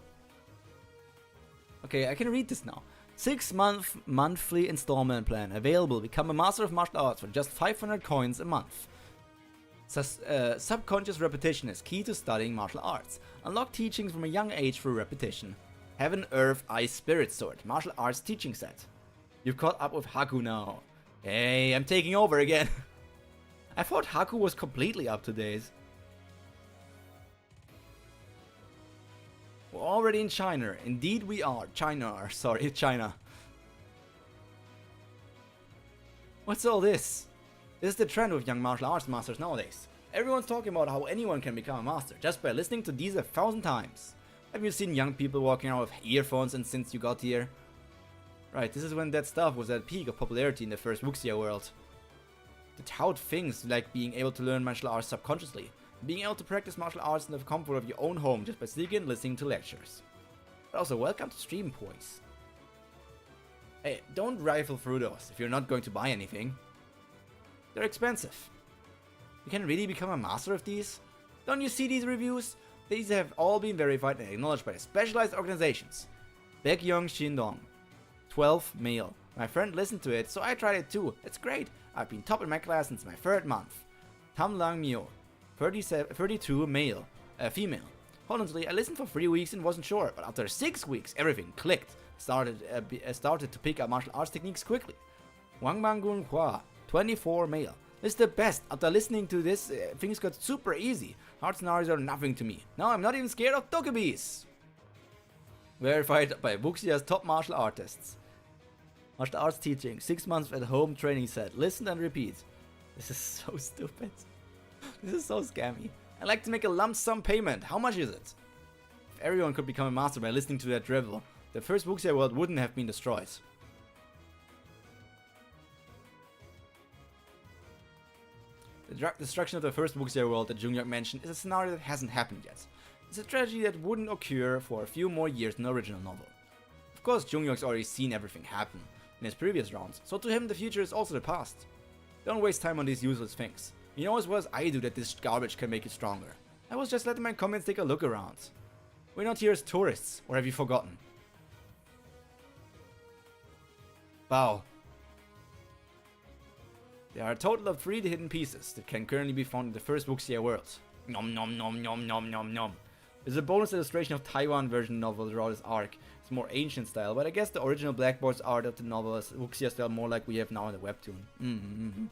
Okay, I can read this now. 6-month monthly installment plan available. Become a master of martial arts for just 500 coins a month. Subconscious repetition is key to studying martial arts. Unlock teachings from a young age through repetition. Heaven, Earth, Ice, Spirit Sword. Martial arts teaching set. You've caught up with Haku now. Hey, I'm taking over again. I thought Haku was completely up to date. We're already in China. Indeed we are. China. What's all this? This is the trend with young martial arts masters nowadays. Everyone's talking about how anyone can become a master just by listening to these 1,000 times. Have you seen young people walking around with earphones and since you got here? Right, this is when that stuff was at peak of popularity in the first Wuxia world. The tout things like being able to learn martial arts subconsciously. Being able to practice martial arts in the comfort of your own home just by sneaking and listening to lectures. But also, welcome to stream, boys. Hey, don't rifle through those if you're not going to buy anything. They're expensive. You can really become a master of these? Don't you see these reviews? These have all been verified and acknowledged by the specialized organizations. Baekyoung Shindong. 12 male. My friend listened to it, so I tried it too. It's great. I've been top in my class since my 3rd month. Tam Lang Mio. 32 male. Female. Honestly, I listened for 3 weeks and wasn't sure, but after 6 weeks, everything clicked. Started to pick up martial arts techniques quickly. Wang Mangun Hua. 24 male. It's the best. After listening to this, things got super easy. Hard scenarios are nothing to me. Now I'm not even scared of dokubis. Verified by Wuxia's top martial artists. Martial arts teaching. 6 months at home training set. Listen and repeat. This is so stupid. This is so scammy. I'd like to make a lump sum payment. How much is it? If everyone could become a master by listening to that drivel, the first Wuxia world wouldn't have been destroyed. The destruction of the first Wuxia world that Jungyok mentioned is a scenario that hasn't happened yet. It's a tragedy that wouldn't occur for a few more years in the original novel. Of course, Jungyok's already seen everything happen in his previous rounds, so to him the future is also the past. Don't waste time on these useless things. You know as well as I do that this garbage can make you stronger. I was just letting my comments take a look around. We're not here as tourists, or have you forgotten? Bow. There are a total of 3 hidden pieces that can currently be found in the first Wuxia world. Nom nom nom nom nom nom nom. There's a bonus illustration of Taiwan version novel throughout this arc. It's more ancient style, but I guess the original Blackboard's art of the novel is Wuxia style, more like we have now in the webtoon.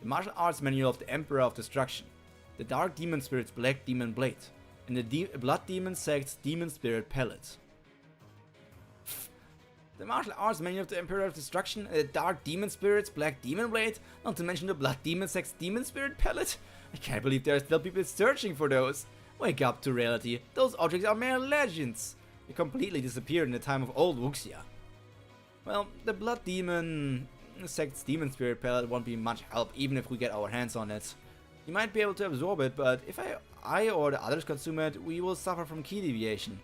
The martial arts manual of the Emperor of Destruction. The Dark Demon Spirit's Black Demon Blade. And the Blood Demon Sect's Demon Spirit Pellet. The martial arts manual of the Emperor of Destruction, the Dark Demon Spirit's Black Demon Blade, not to mention the Blood Demon Sect's Demon Spirit Pellet. I can't believe there are still people searching for those. Wake up to reality, those objects are mere legends. They completely disappeared in the time of old Wuxia. Well, the Blood Demon Sect's Demon Spirit Pellet won't be much help even if we get our hands on it. You might be able to absorb it, but if I or the others consume it, we will suffer from key deviation.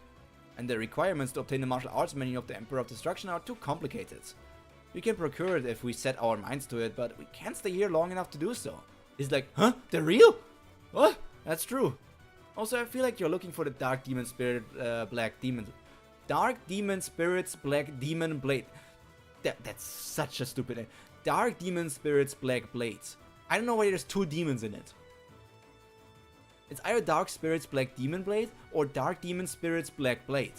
And the requirements to obtain the martial arts manual of the Emperor of Destruction are too complicated. We can procure it if we set our minds to it, but we can't stay here long enough to do so. It's like, huh? They're real? What? That's true. Also, I feel like you're looking for the Dark Demon Spirit, Black Demon. Dark Demon Spirit's Black Demon Blade. That's such a stupid name. Dark Demon Spirit's Black Blades. I don't know why there's 2 demons in it. It's either Dark Spirit's Black Demon Blade or Dark Demon Spirit's Black Blade.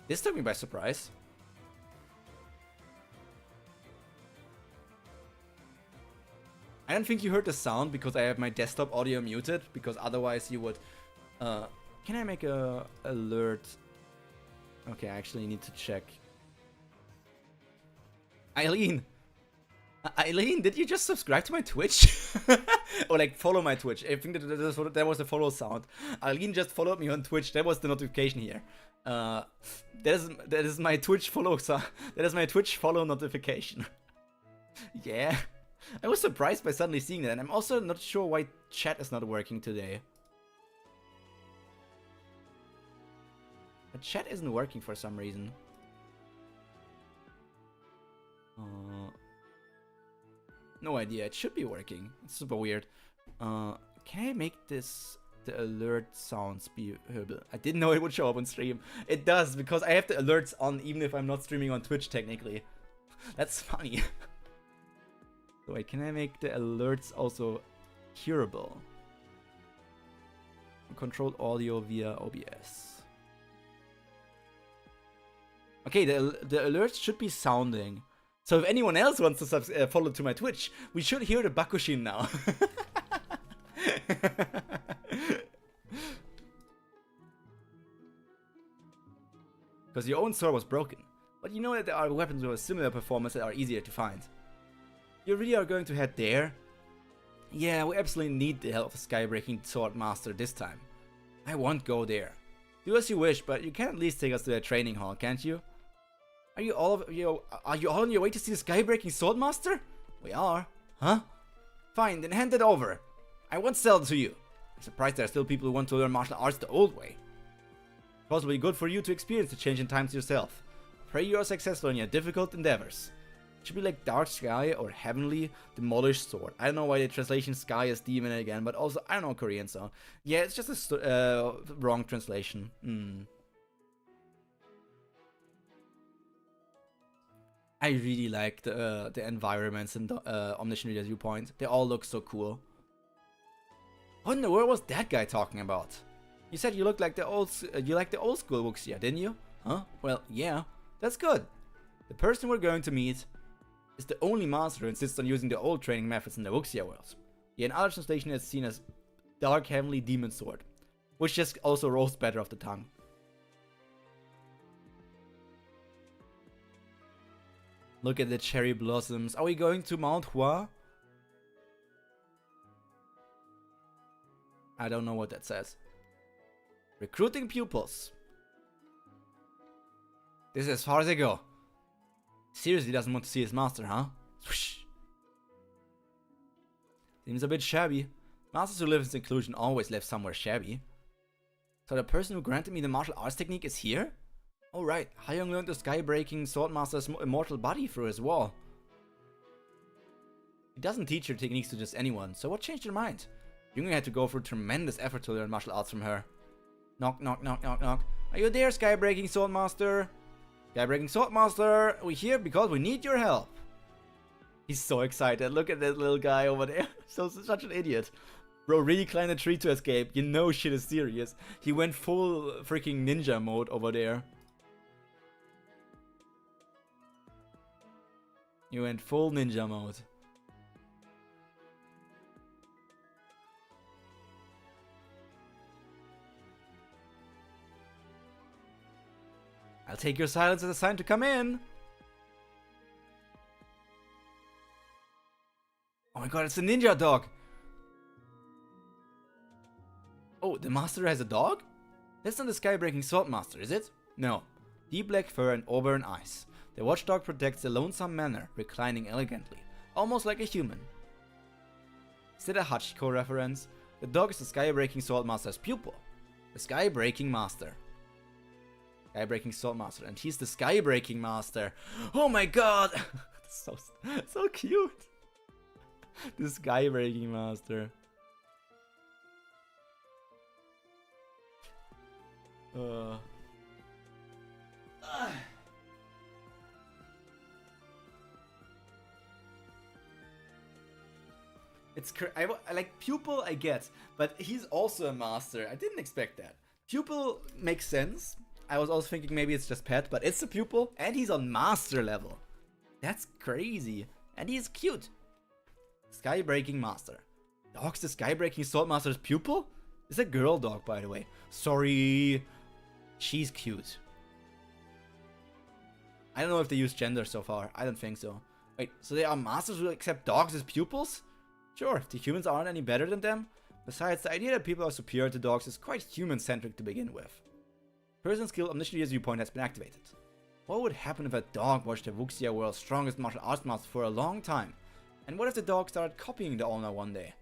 This took me by surprise. I don't think you heard the sound because I have my desktop audio muted, because otherwise you would... can I make a alert? Okay, I actually need to check. Eileen! Eileen, did you just subscribe to my Twitch? Or like follow my Twitch? I think that was the follow sound. Eileen just followed me on Twitch. That was the notification here. That is my Twitch follow sound. That is my Twitch follow notification. Yeah. I was surprised by suddenly seeing that, and I'm also not sure why chat is not working today. The chat isn't working for some reason. No idea, it should be working. It's super weird. Can I make this, the alert sounds be heard? I didn't know it would show up on stream. It does, because I have the alerts on even if I'm not streaming on Twitch technically. That's funny. So wait, can I make the alerts also hearable? Controlled audio via OBS. Okay, the alerts should be sounding. So if anyone else wants to follow to my Twitch, we should hear the Bakushin now. Because your own sword was broken. But you know that there are weapons with a similar performance that are easier to find. You really are going to head there? Yeah, we absolutely need the help of a skybreaking sword master this time. I won't go there. Do as you wish, but you can at least take us to their training hall, can't you? Are you all on your way to see the skybreaking sword master? We are. Huh? Fine, then hand it over. I won't sell it to you. I'm surprised there are still people who want to learn martial arts the old way. Possibly good for you to experience the change in times yourself. Pray you are successful in your difficult endeavors. It should be like Dark Sky or Heavenly Demolished Sword. I don't know why the translation Sky is demon again, but also I don't know Korean, so yeah, it's just a wrong translation. I really like the environments and the Omniscient Reader viewpoint. They all look so cool. What in the world was that guy talking about? You said you look like the old school Wuxia, didn't you? Huh? Well, yeah, that's good. The person we're going to meet is the only master who insists on using the old training methods in the Wuxia world. Yeah, in other translation it's seen as Dark Heavenly Demon Sword, which just also rolls better off the tongue. Look at the cherry blossoms. Are we going to Mount Hua? I don't know what that says. Recruiting pupils. This is as far as I go. Seriously doesn't want to see his master, huh? Swoosh. Seems a bit shabby. Masters who live in seclusion always live somewhere shabby. So the person who granted me the martial arts technique is here? Oh right, Hyung learned the sky-breaking swordmaster's immortal body through his wall. He doesn't teach her techniques to just anyone, so what changed her mind? Jung had to go through tremendous effort to learn martial arts from her. Knock, knock, knock, knock, knock. Are you there, Skybreaking Swordmaster? Skybreaking Swordmaster, we're here because we need your help. He's so excited. Look at that little guy over there. Such an idiot. Bro really climbed a tree to escape. You know shit is serious. He went full freaking ninja mode over there. He went full ninja mode. I'll take your silence as a sign to come in. Oh my god, it's a ninja dog. Oh, the master has a dog? That's not the Skybreaking Swordmaster, is it? No. Deep black fur and auburn eyes. The watchdog protects the lonesome manor, reclining elegantly, almost like a human. Is that a Hachiko reference? The dog is the Skybreaking Swordmaster's pupil. The Skybreaking Master. Skybreaking Swordmaster, and he's the Skybreaking Master. Oh my god! so cute. The Skybreaking Master. It's I like pupil, I get, but he's also a master. I didn't expect that. Pupil makes sense. I was also thinking maybe it's just pet, but it's a pupil, and he's on master level. That's crazy, and he's cute. Skybreaking Master. Dog's the Skybreaking Swordmaster's pupil? It's a girl dog, by the way. Sorry. She's cute. I don't know if they use gender so far. I don't think so. Wait, so they are masters who accept dogs as pupils? Sure, the humans aren't any better than them. Besides, the idea that people are superior to dogs is quite human-centric to begin with. Person skill Omniscient Reader's viewpoint has been activated. What would happen if a dog watched the Wuxia world's strongest martial arts master for a long time? And what if the dog started copying the owner one day?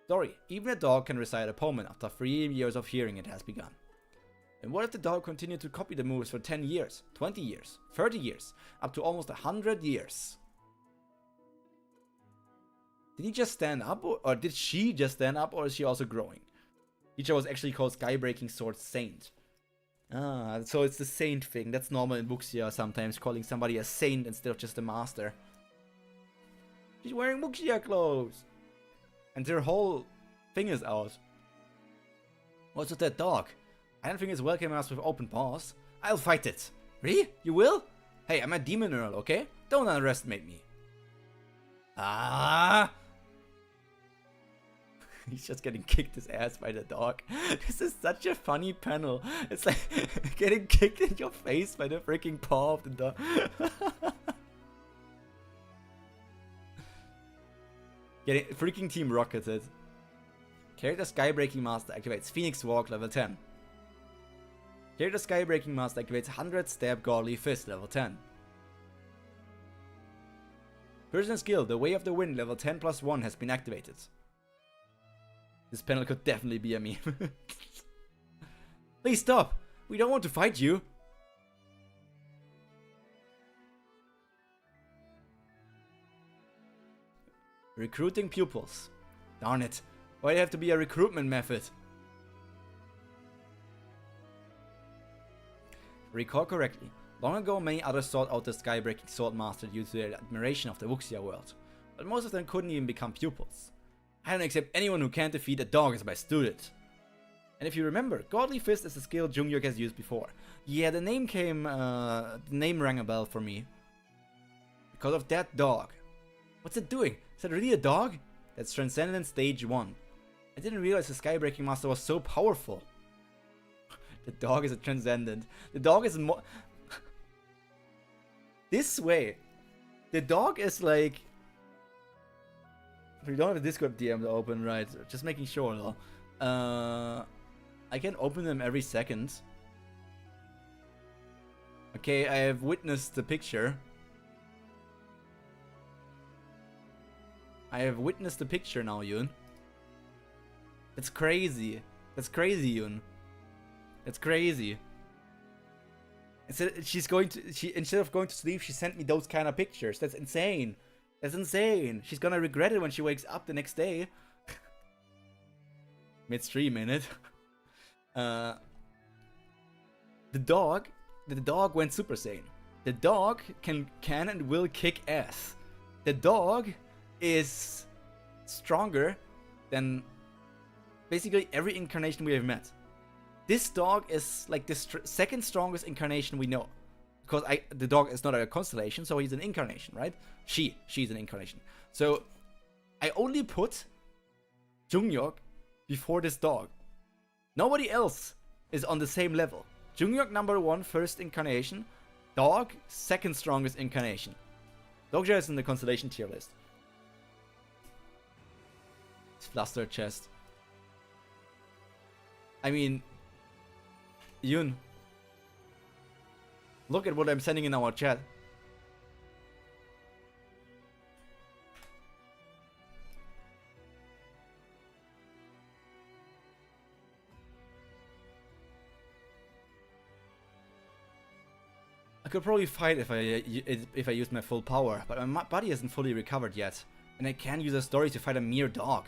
Story. Even a dog can recite a poem after 3 years of hearing it has begun. And what if the dog continued to copy the moves for 10 years, 20 years, 30 years, up to almost 100 years? Did he just stand up, or did she just stand up, or is she also growing? Teacher was actually called Skybreaking Sword Saint. Ah, so it's the saint thing. That's normal in Wuxia sometimes, calling somebody a saint instead of just a master. She's wearing Wuxia clothes! And their whole thing is out. What's with that dog? I don't think it's welcoming us with open paws. I'll fight it. Really? You will? Hey, I'm a demon earl, okay? Don't underestimate me. Ah! He's just getting kicked his ass by the dog. This is such a funny panel. It's like getting kicked in your face by the freaking paw of the dog. Getting freaking Team Rocketed. Character Skybreaking Master activates Phoenix Walk level 10. Character Skybreaking Master activates 100 Stab Godly Fist level 10. Person skill The Way of the Wind level 10 plus 1 has been activated. This panel could definitely be a meme. Please stop! We don't want to fight you! Recruiting pupils. Darn it. Why do you have to be a recruitment method? Recall correctly. Long ago, many others sought out the Skybreaking Swordmaster due to their admiration of the Wuxia world. But most of them couldn't even become pupils. I don't accept anyone who can't defeat a dog as my student. And if you remember, Godly Fist is a skill Jungyuk has used before. Yeah, the name rang a bell for me. Because of that dog. What's it doing? Is that really a dog? That's Transcendent Stage 1. I didn't realize the Skybreaking Master was so powerful. The dog is a Transcendent. The dog is this way. The dog is like... We don't have a Discord DM to open, right? Just making sure though. I can open them every second. Okay, I have witnessed the picture. I have witnessed the picture now, Yoon. That's crazy. That's crazy, Yoon. That's crazy. Instead of going to sleep, she sent me those kind of pictures. That's insane. That's insane. She's gonna regret it when she wakes up the next day. Mid-stream, innit? The dog went Super Saiyan. The dog can and will kick ass. The dog is stronger than basically every incarnation we have met. This dog is like the second strongest incarnation we know. Because the dog is not a constellation, so he's an incarnation, right? She's an incarnation. So I only put Jungyok before this dog. Nobody else is on the same level. Jungyok number 1, first incarnation. Dog, second strongest incarnation. Dogja is in the constellation tier list. It's flustered chest. I mean, Yun, look at what I'm sending in our chat. I could probably fight if I used my full power, but my body isn't fully recovered yet, and I can't use a story to fight a mere dog.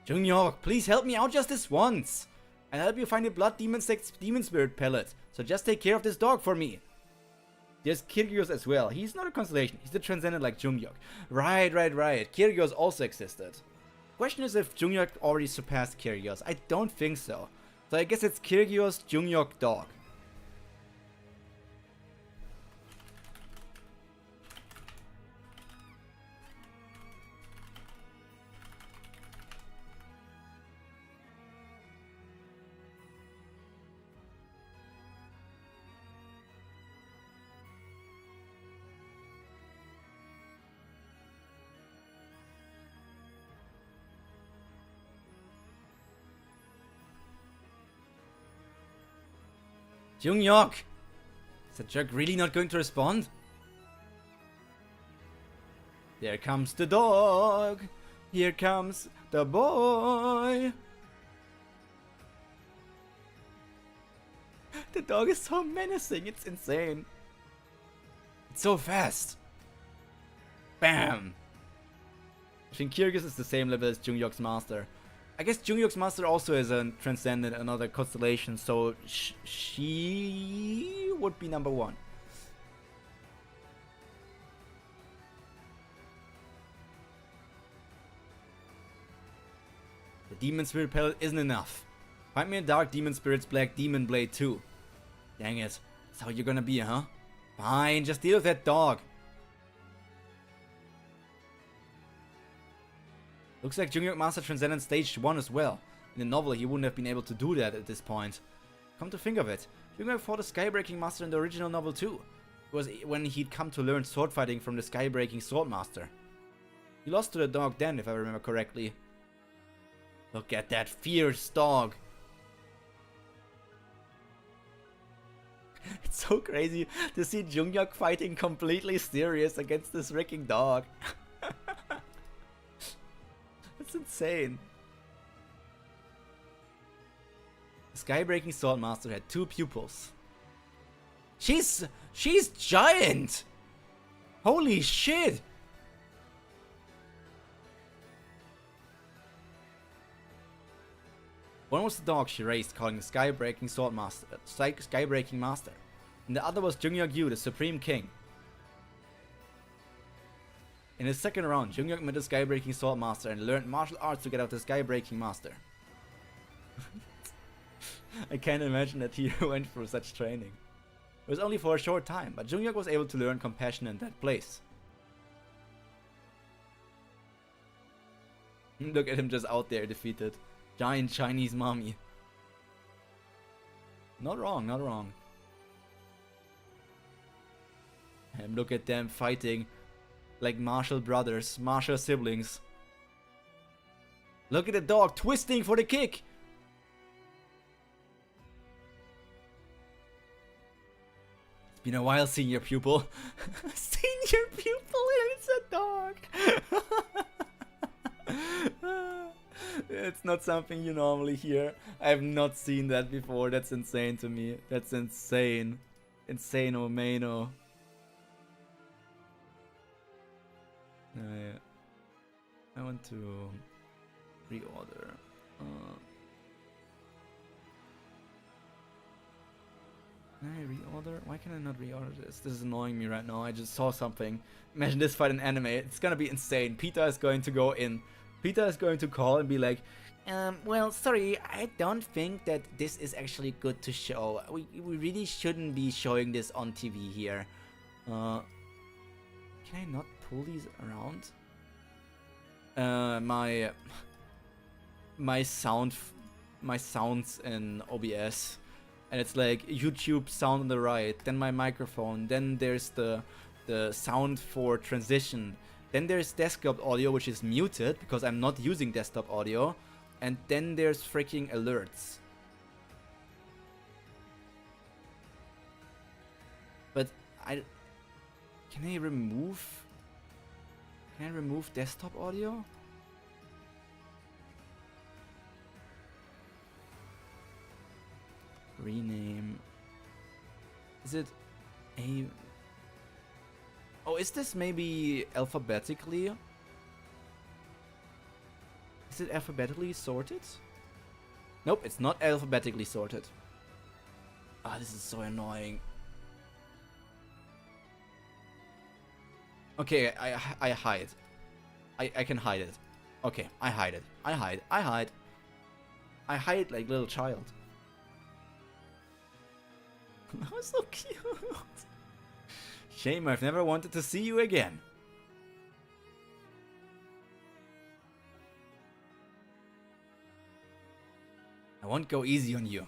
Jungyok, please help me out just this once. I'll help you find a blood demon spirit pellet, so just take care of this dog for me. There's Kyrgios as well. He's not a constellation, he's the transcendent like Jungyok. Right. Kyrgios also existed. Question is if Jungyok already surpassed Kyrgios. I don't think so. So I guess it's Kyrgios, Jungyok, dog. Jungyok! Is the jerk really not going to respond? There comes the dog! Here comes the boy! The dog is so menacing, it's insane. It's so fast. Bam! I think Kyrgios is the same level as Jungyok's master. I guess Jungyok's master also is a transcendent, another constellation, so she would be number 1. The Demon Spirit Pellet isn't enough. Find me a Dark Demon Spirit's Black Demon Blade too. Dang it. That's how you're gonna be, huh? Fine, just deal with that dog. Looks like Jungyok Master Transcendent Stage 1 as well. In the novel, he wouldn't have been able to do that at this point. Come to think of it, Jungyok fought a Skybreaking Master in the original novel too. It was when he'd come to learn sword fighting from the Skybreaking Sword Master. He lost to the dog then, if I remember correctly. Look at that fierce dog. It's so crazy to see Jungyok fighting completely serious against this freaking dog. That's insane. The Skybreaking Sword Master had 2 pupils. She's giant! Holy shit! One was the dog she raised, calling the Skybreaking Sword Master, Skybreaking Master, and the other was Jungyok Yu, the Supreme King. In his second round, Jungyok met the Skybreaking Sword Master and learned martial arts to get out the Skybreaking Master. I can't imagine that he went through such training. It was only for a short time, but Jungyok was able to learn compassion in that place. Look at him just out there defeated. Giant Chinese mommy. Not wrong, not wrong. And look at them fighting like martial brothers, martial siblings. Look at the dog twisting for the kick. It's been a while, senior pupil. Senior pupil, it's a dog. It's not something you normally hear. I have not seen that before. That's insane to me. That's insane. Insano mano. I want to reorder. Can I reorder? Why can I not reorder this? This is annoying me right now. I just saw something. Imagine this fight in anime. It's gonna be insane. Peter is going to go in. Peter is going to call and be like, well, sorry, I don't think that this is actually good to show. We really shouldn't be showing this on TV here. Can I not pull these around? My sounds in OBS, and it's like YouTube sound on the right, then my microphone, then there's the sound for transition, then there's desktop audio, which is muted because I'm not using desktop audio, and then there's freaking alerts. But can I remove desktop audio? Rename. Is it a... Oh, is this maybe alphabetically? Is it alphabetically sorted? Nope, it's not alphabetically sorted. Ah, this is so annoying. Okay, I hide. I can hide it. Okay, I hide it. I hide like little child. Oh, so cute. Shame, I've never wanted to see you again. I won't go easy on you.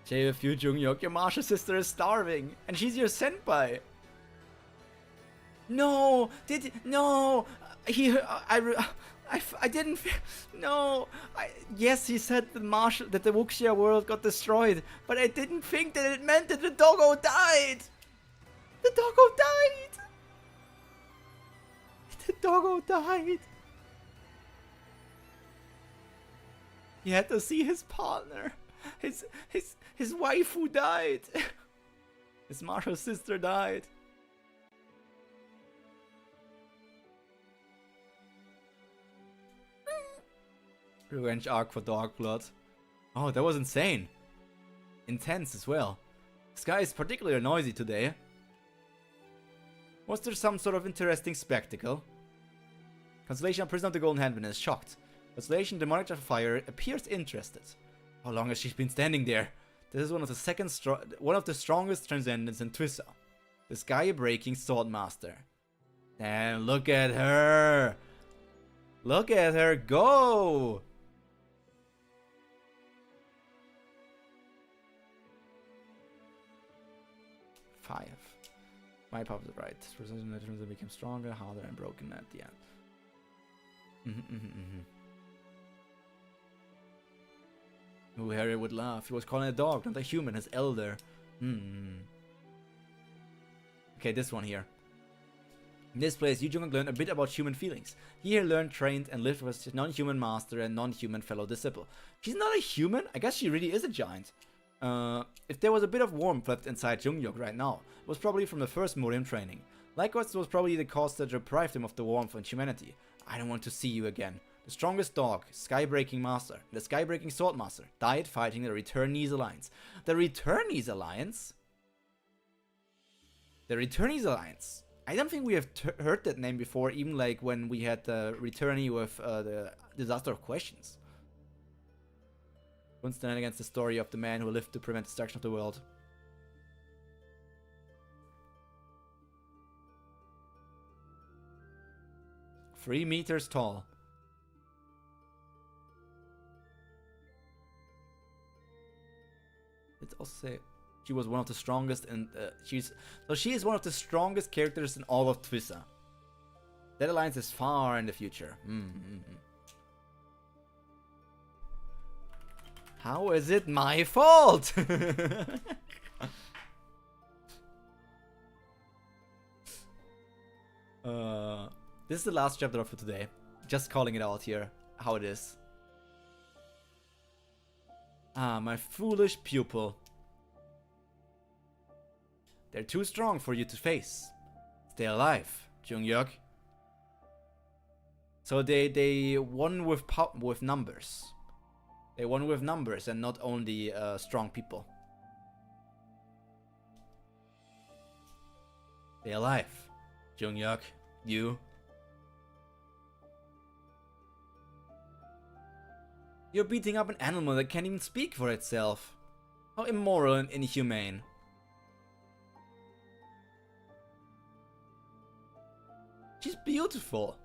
Jay, with you, Junghyuk, your martial sister is starving, and she's your senpai. No, no, I didn't. No, yes, he said the Wuxia world got destroyed, but I didn't think that it meant that the doggo died. The doggo died. The doggo died. He had to see his partner. His wife who died. His martial sister died. Revenge arc for Dogblood. Oh, that was insane. Intense as well. This guy is particularly noisy today. Was there some sort of interesting spectacle? Constellation, Prisoner of the Golden Handmaiden, is shocked. Constellation, the Monarch of Fire, appears interested. How long has she been standing there? This is one of the strongest transcendents in Twissa. The sky-breaking Swordmaster. And look at her! Look at her go! Five. My pop is right. Resistance became stronger, harder, and broken at the end. Who Harry would laugh. He was calling a dog, not a human, his elder. Okay, this one here. In this place, Yu Jung learned a bit about human feelings. He here learned, trained, and lived with his non-human master and non-human fellow disciple. She's not a human? I guess she really is a giant. If there was a bit of warmth left inside Junghyuk right now, it was probably from the first Morium training. Likewise, it was probably the cause that deprived him of the warmth and humanity. I don't want to see you again. The strongest dog, Skybreaking Master, and the Skybreaking Swordmaster died fighting the Returnese Alliance. The Returnese Alliance? The Returnese Alliance. I don't think we have heard that name before, even like when we had the Returnee with the Disaster of Questions. One stand against the story of the man who lived to prevent destruction of the world. Three meters tall. Let's also say she was one of the strongest, and she is one of the strongest characters in all of Twissa. That alliance is far in the future. How is it my fault? This is the last chapter for today. Just calling it out here, how it is. Ah, my foolish pupil. They're too strong for you to face. Stay alive, Junghyuk. So they won with numbers. They won with numbers and not only strong people. Stay alive, Junghyuk. You. You're beating up an animal that can't even speak for itself. How immoral and inhumane. She's beautiful.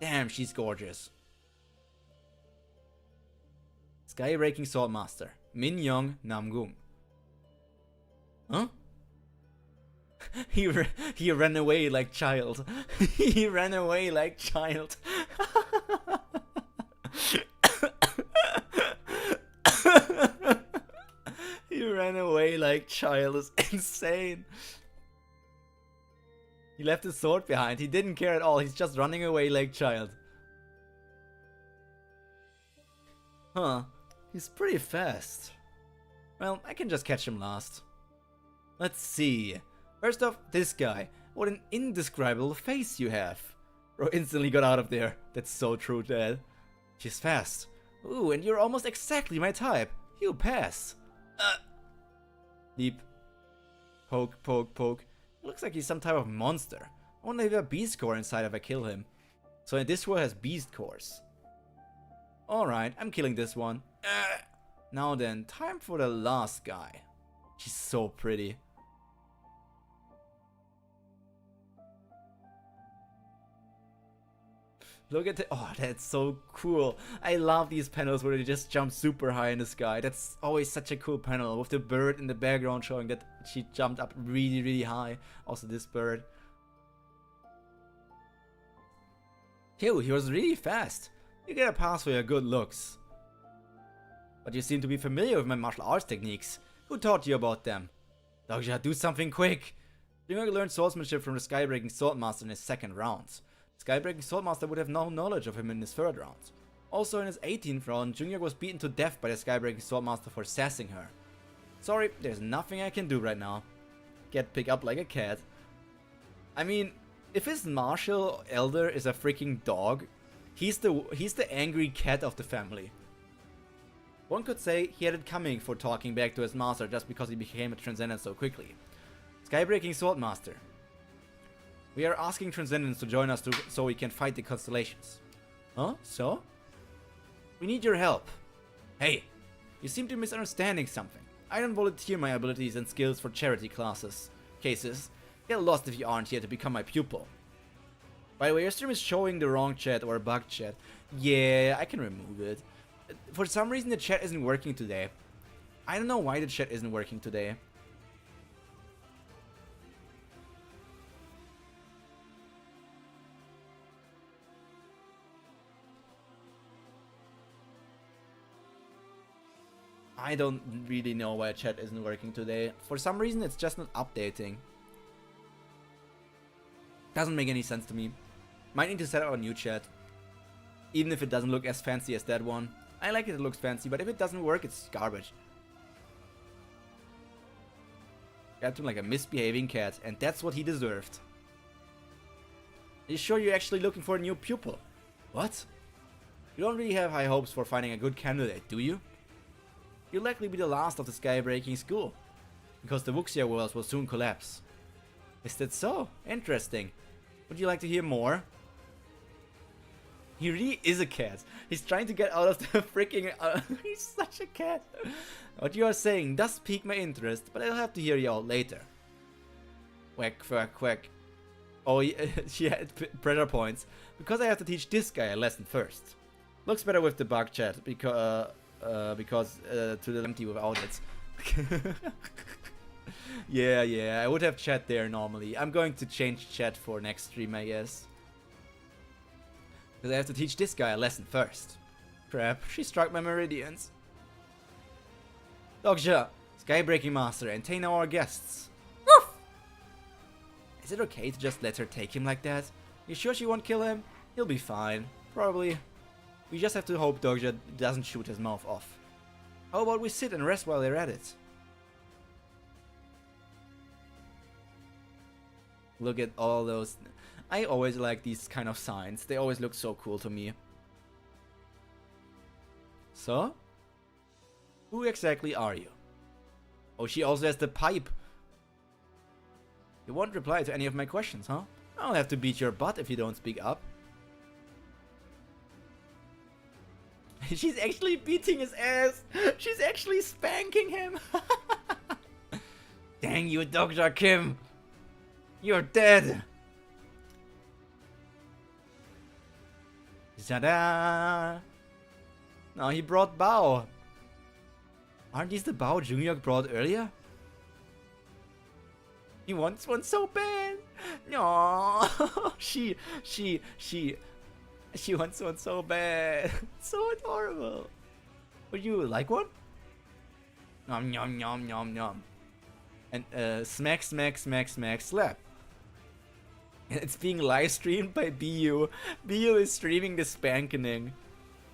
Damn, she's gorgeous. Skybreaking Swordmaster. Min-young Namgung. Huh? He ran away like child. He ran away like child. He ran away like child is insane. He left his sword behind. He didn't care at all. He's just running away like child. Huh. He's pretty fast. Well, I can just catch him last. Let's see. First off, this guy. What an indescribable face you have. Bro instantly got out of there. That's so true, Dad. She's fast. Ooh, and you're almost exactly my type. You pass. Leap. Poke, poke, poke. Looks like he's some type of monster. I wonder if a beast core inside if I kill him. So this one has beast cores. Alright, I'm killing this one. Now then, time for the last guy. She's so pretty. Look at it. Oh, that's so cool. I love these panels where they just jump super high in the sky. That's always such a cool panel with the bird in the background showing that she jumped up really, really high. Also this bird. Phew, he was really fast. You get a pass for your good looks. But you seem to be familiar with my martial arts techniques. Who taught you about them? Dogsha, do something quick. Junghyuk learned swordsmanship from the Skybreaking Swordmaster in his second round. Skybreaking Swordmaster would have no knowledge of him in his third round. Also in his 18th round, Junghyuk was beaten to death by the Skybreaking Swordmaster for sassing her. Sorry, there's nothing I can do right now. Get picked up like a cat. I mean, if his martial elder is a freaking dog, he's the angry cat of the family. One could say he had it coming for talking back to his master just because he became a Transcendent so quickly. Skybreaking Swordmaster. We are asking Transcendents to join us so we can fight the constellations. Huh? So? We need your help. Hey, you seem to be misunderstanding something. I don't volunteer my abilities and skills for charity cases. Get lost if you aren't here to become my pupil. By the way, your stream is showing the wrong chat or a bug chat. Yeah, I can remove it. For some reason the chat isn't working today. I don't know why the chat isn't working today. I don't really know why chat isn't working today. For some reason it's just not updating. Doesn't make any sense to me. Might need to set up a new chat. Even if it doesn't look as fancy as that one. I like it looks fancy, but if it doesn't work, it's garbage. Got him like a misbehaving cat, and that's what he deserved. Are you sure you're actually looking for a new pupil? What? You don't really have high hopes for finding a good candidate, do you? You'll likely be the last of the Skybreaking school, because the Wuxia worlds will soon collapse. Is that so? Interesting. Would you like to hear more? He really is a cat. He's trying to get out of the freaking... he's such a cat. What you are saying does pique my interest, but I'll have to hear you out later. Quack, quack, quack. Oh, she had pressure points. Because I have to teach this guy a lesson first. Looks better with the bug chat, because to the empty without it. Yeah, I would have chat there normally. I'm going to change chat for next stream, I guess. Because I have to teach this guy a lesson first. Crap, she struck my meridians. Dogsha, Skybreaking Master, entertain our guests. Woof! Is it okay to just let her take him like that? You sure she won't kill him? He'll be fine. Probably. We just have to hope Dogsha doesn't shoot his mouth off. How about we sit and rest while they're at it? Look at all those. I always like these kind of signs. They always look so cool to me. So? Who exactly are you? Oh, she also has the pipe. You won't reply to any of my questions, huh? I'll have to beat your butt if you don't speak up. She's actually beating his ass. She's actually spanking him. Dang you, Dr. Kim. You're dead. Ta-da! Now he brought Bao. Aren't these the Bao Junghyuk brought earlier? He wants one so bad. No, she wants one so bad. So adorable. Would you like one? Nom nom nom nom nom. And smack smack smack smack slap. It's being live streamed by BU. BU is streaming the spankening.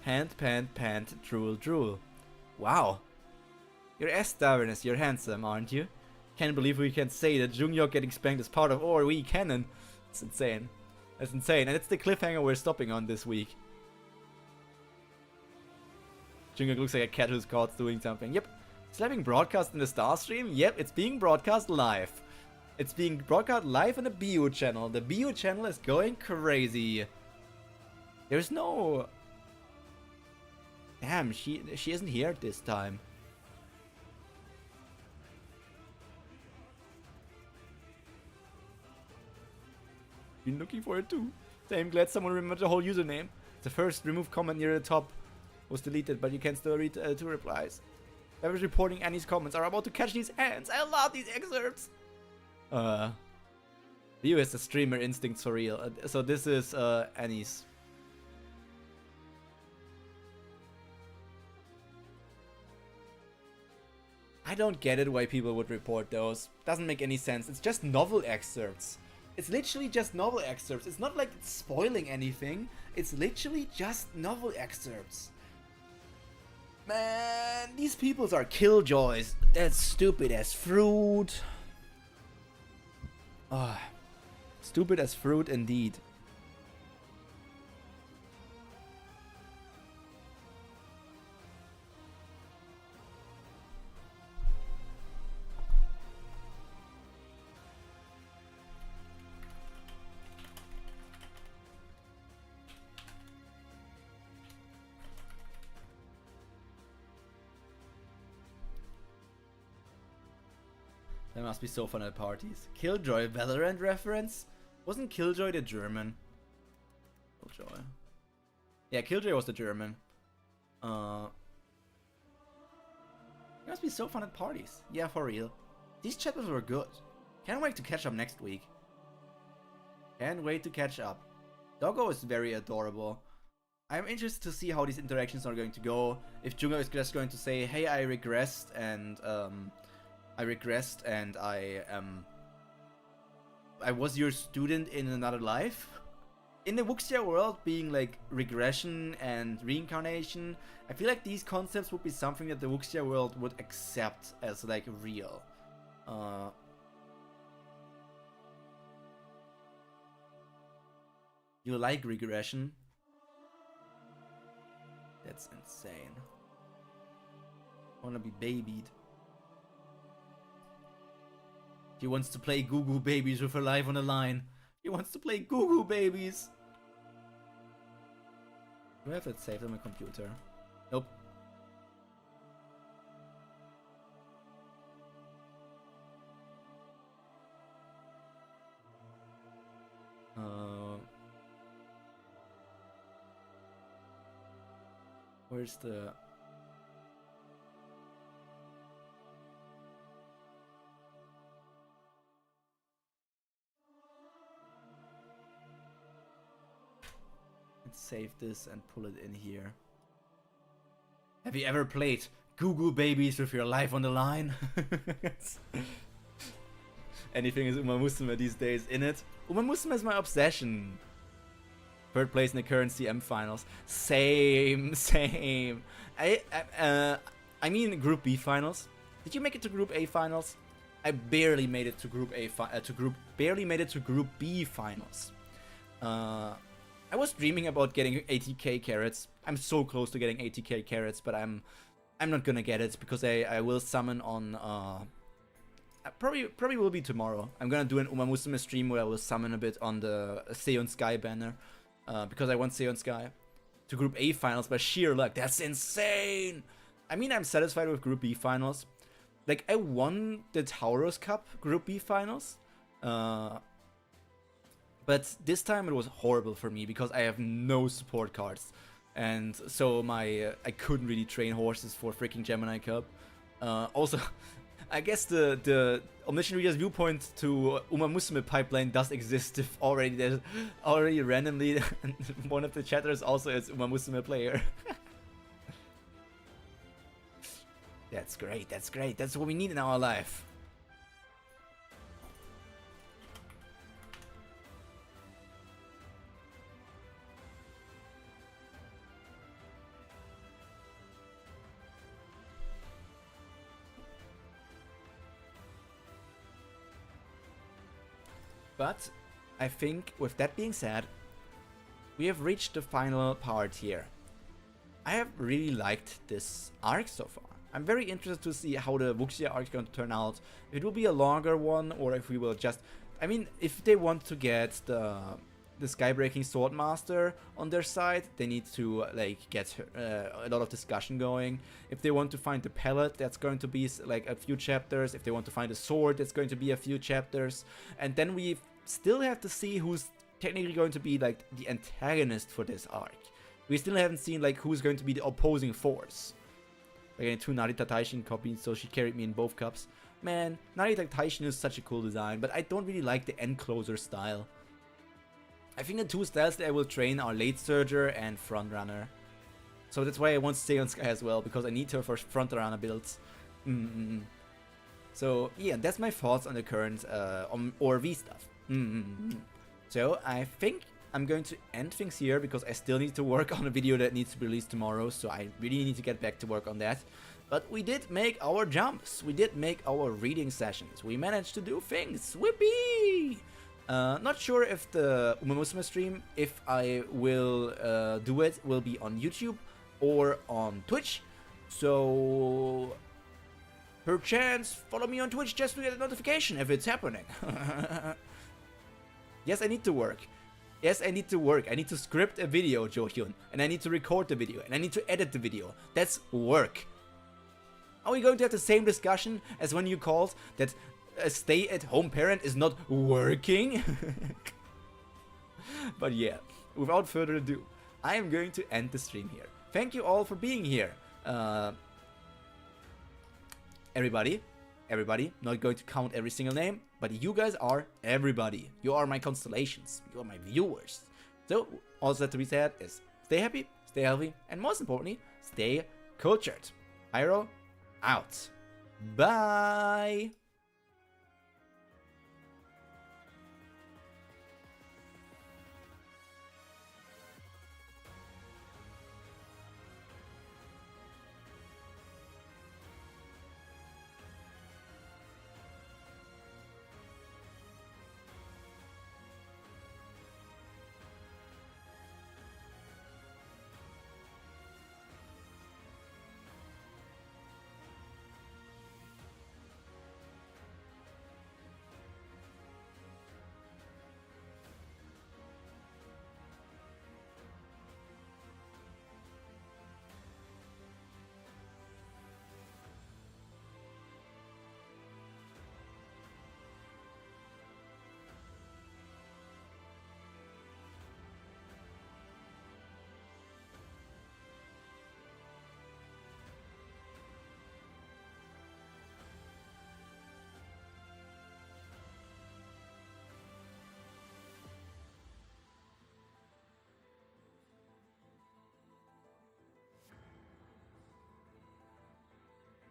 Pant, pant, pant, drool, drool. Wow. You're as stubborn, you're handsome, aren't you? Can't believe we can say that Junghyuk getting spanked is part of ORE canon. It's insane. That's insane. And it's the cliffhanger we're stopping on this week. Junghyuk looks like a cat who's caught doing something. Yep. Slapping broadcast in the Star stream? Yep, it's being broadcast live. It's being broadcast live on the BU channel. The BU channel is going crazy. There's no... Damn, she isn't here this time. Been looking for it too. I'm glad someone remembered the whole username. The first remove comment near the top was deleted, but you can still read 2 replies. I was reporting Annie's comments are about to catch these hands. I love these excerpts. Leo has the streamer instincts for real. So this is Annie's. I don't get it why people would report those. Doesn't make any sense. It's just novel excerpts. It's literally just novel excerpts. It's not like it's spoiling anything. It's literally just novel excerpts. Man, these peoples are killjoys. That's stupid as fruit. Ah, stupid as fruit indeed. That must be so fun at parties. Killjoy Valorant reference? Wasn't Killjoy the German? Killjoy. Yeah, Killjoy was the German. It must be so fun at parties. Yeah, for real. These chapters were good. Can't wait to catch up next week. Can't wait to catch up. Doggo is very adorable. I'm interested to see how these interactions are going to go. If Junghyuk is just going to say, hey, I regressed and I was your student in another life. In the Wuxia world, being like regression and reincarnation, I feel like these concepts would be something that the Wuxia world would accept as like real. You like regression? That's insane. I wanna be babied. She wants to play Goo Goo Babies with her life on the line. He wants to play Goo Goo Babies. Do I have that saved on my computer? Nope. Where's the... Let's save this and pull it in here. Have you ever played Goo Goo Babies with your life on the line? Anything is Uma Musume these days in it. Uma Musume is my obsession. Third place in the current CM finals. Same. I mean Group B finals. Did you make it to Group A finals? I barely made it to Group B finals. I was dreaming about getting 80k carrots. I'm so close to getting 80k carrots, but I'm not gonna get it because I will summon on probably will be tomorrow. I'm gonna do an Umamusume stream where I will summon a bit on the Seon Sky banner because I want Seon Sky to Group A finals by sheer luck. That's insane. I mean, I'm satisfied with Group B finals. Like, I won the Tauros Cup Group B finals, but this time it was horrible for me because I have no support cards, and so I couldn't really train horses for freaking Gemini Cup. Also, I guess the Omniscient Reader's viewpoint to Umamusume pipeline does exist if there's already randomly one of the chatters also is Umamusume player. That's great, that's great, that's what we need in our life. But I think with that being said, we have reached the final part here. I have really liked this arc so far. I'm very interested to see how the Wuxia arc is going to turn out. If it will be a longer one, or if we will just... I mean, if they want to get the Skybreaking Swordmaster on their side, they need to like get a lot of discussion going. If they want to find the pellet, that's going to be like a few chapters. If they want to find a sword, that's going to be a few chapters. And then we still have to see who's technically going to be like the antagonist for this arc. We still haven't seen like who's going to be the opposing force. Again, 2 Narita Taishin copies, so she carried me in both cups. Man, Narita Taishin is such a cool design, but I don't really like the end closer style. I think the 2 styles that I will train are Late Surger and Frontrunner. So that's why I want to stay on Sky as well, because I need her for Frontrunner builds. So yeah, that's my thoughts on the current ORV stuff. So I think I'm going to end things here because I still need to work on a video that needs to be released tomorrow, so I really need to get back to work on that. But we did make our jumps, we did make our reading sessions, we managed to do things, whippy! Not sure if the Umamusume stream, if I will do it, will be on YouTube or on Twitch, so perchance follow me on Twitch just to get a notification if it's happening. Yes, I need to work. Yes, I need to work. I need to script a video, Jo-hyun, and I need to record the video, and I need to edit the video. That's work. Are we going to have the same discussion as when you called that a stay-at-home parent is not working? But yeah, without further ado, I am going to end the stream here. Thank you all for being here. Everybody, not going to count every single name, but you guys are everybody. You are my constellations. You are my viewers. So, all that to be said is stay happy, stay healthy, and most importantly, stay cultured. Pyro, out. Bye.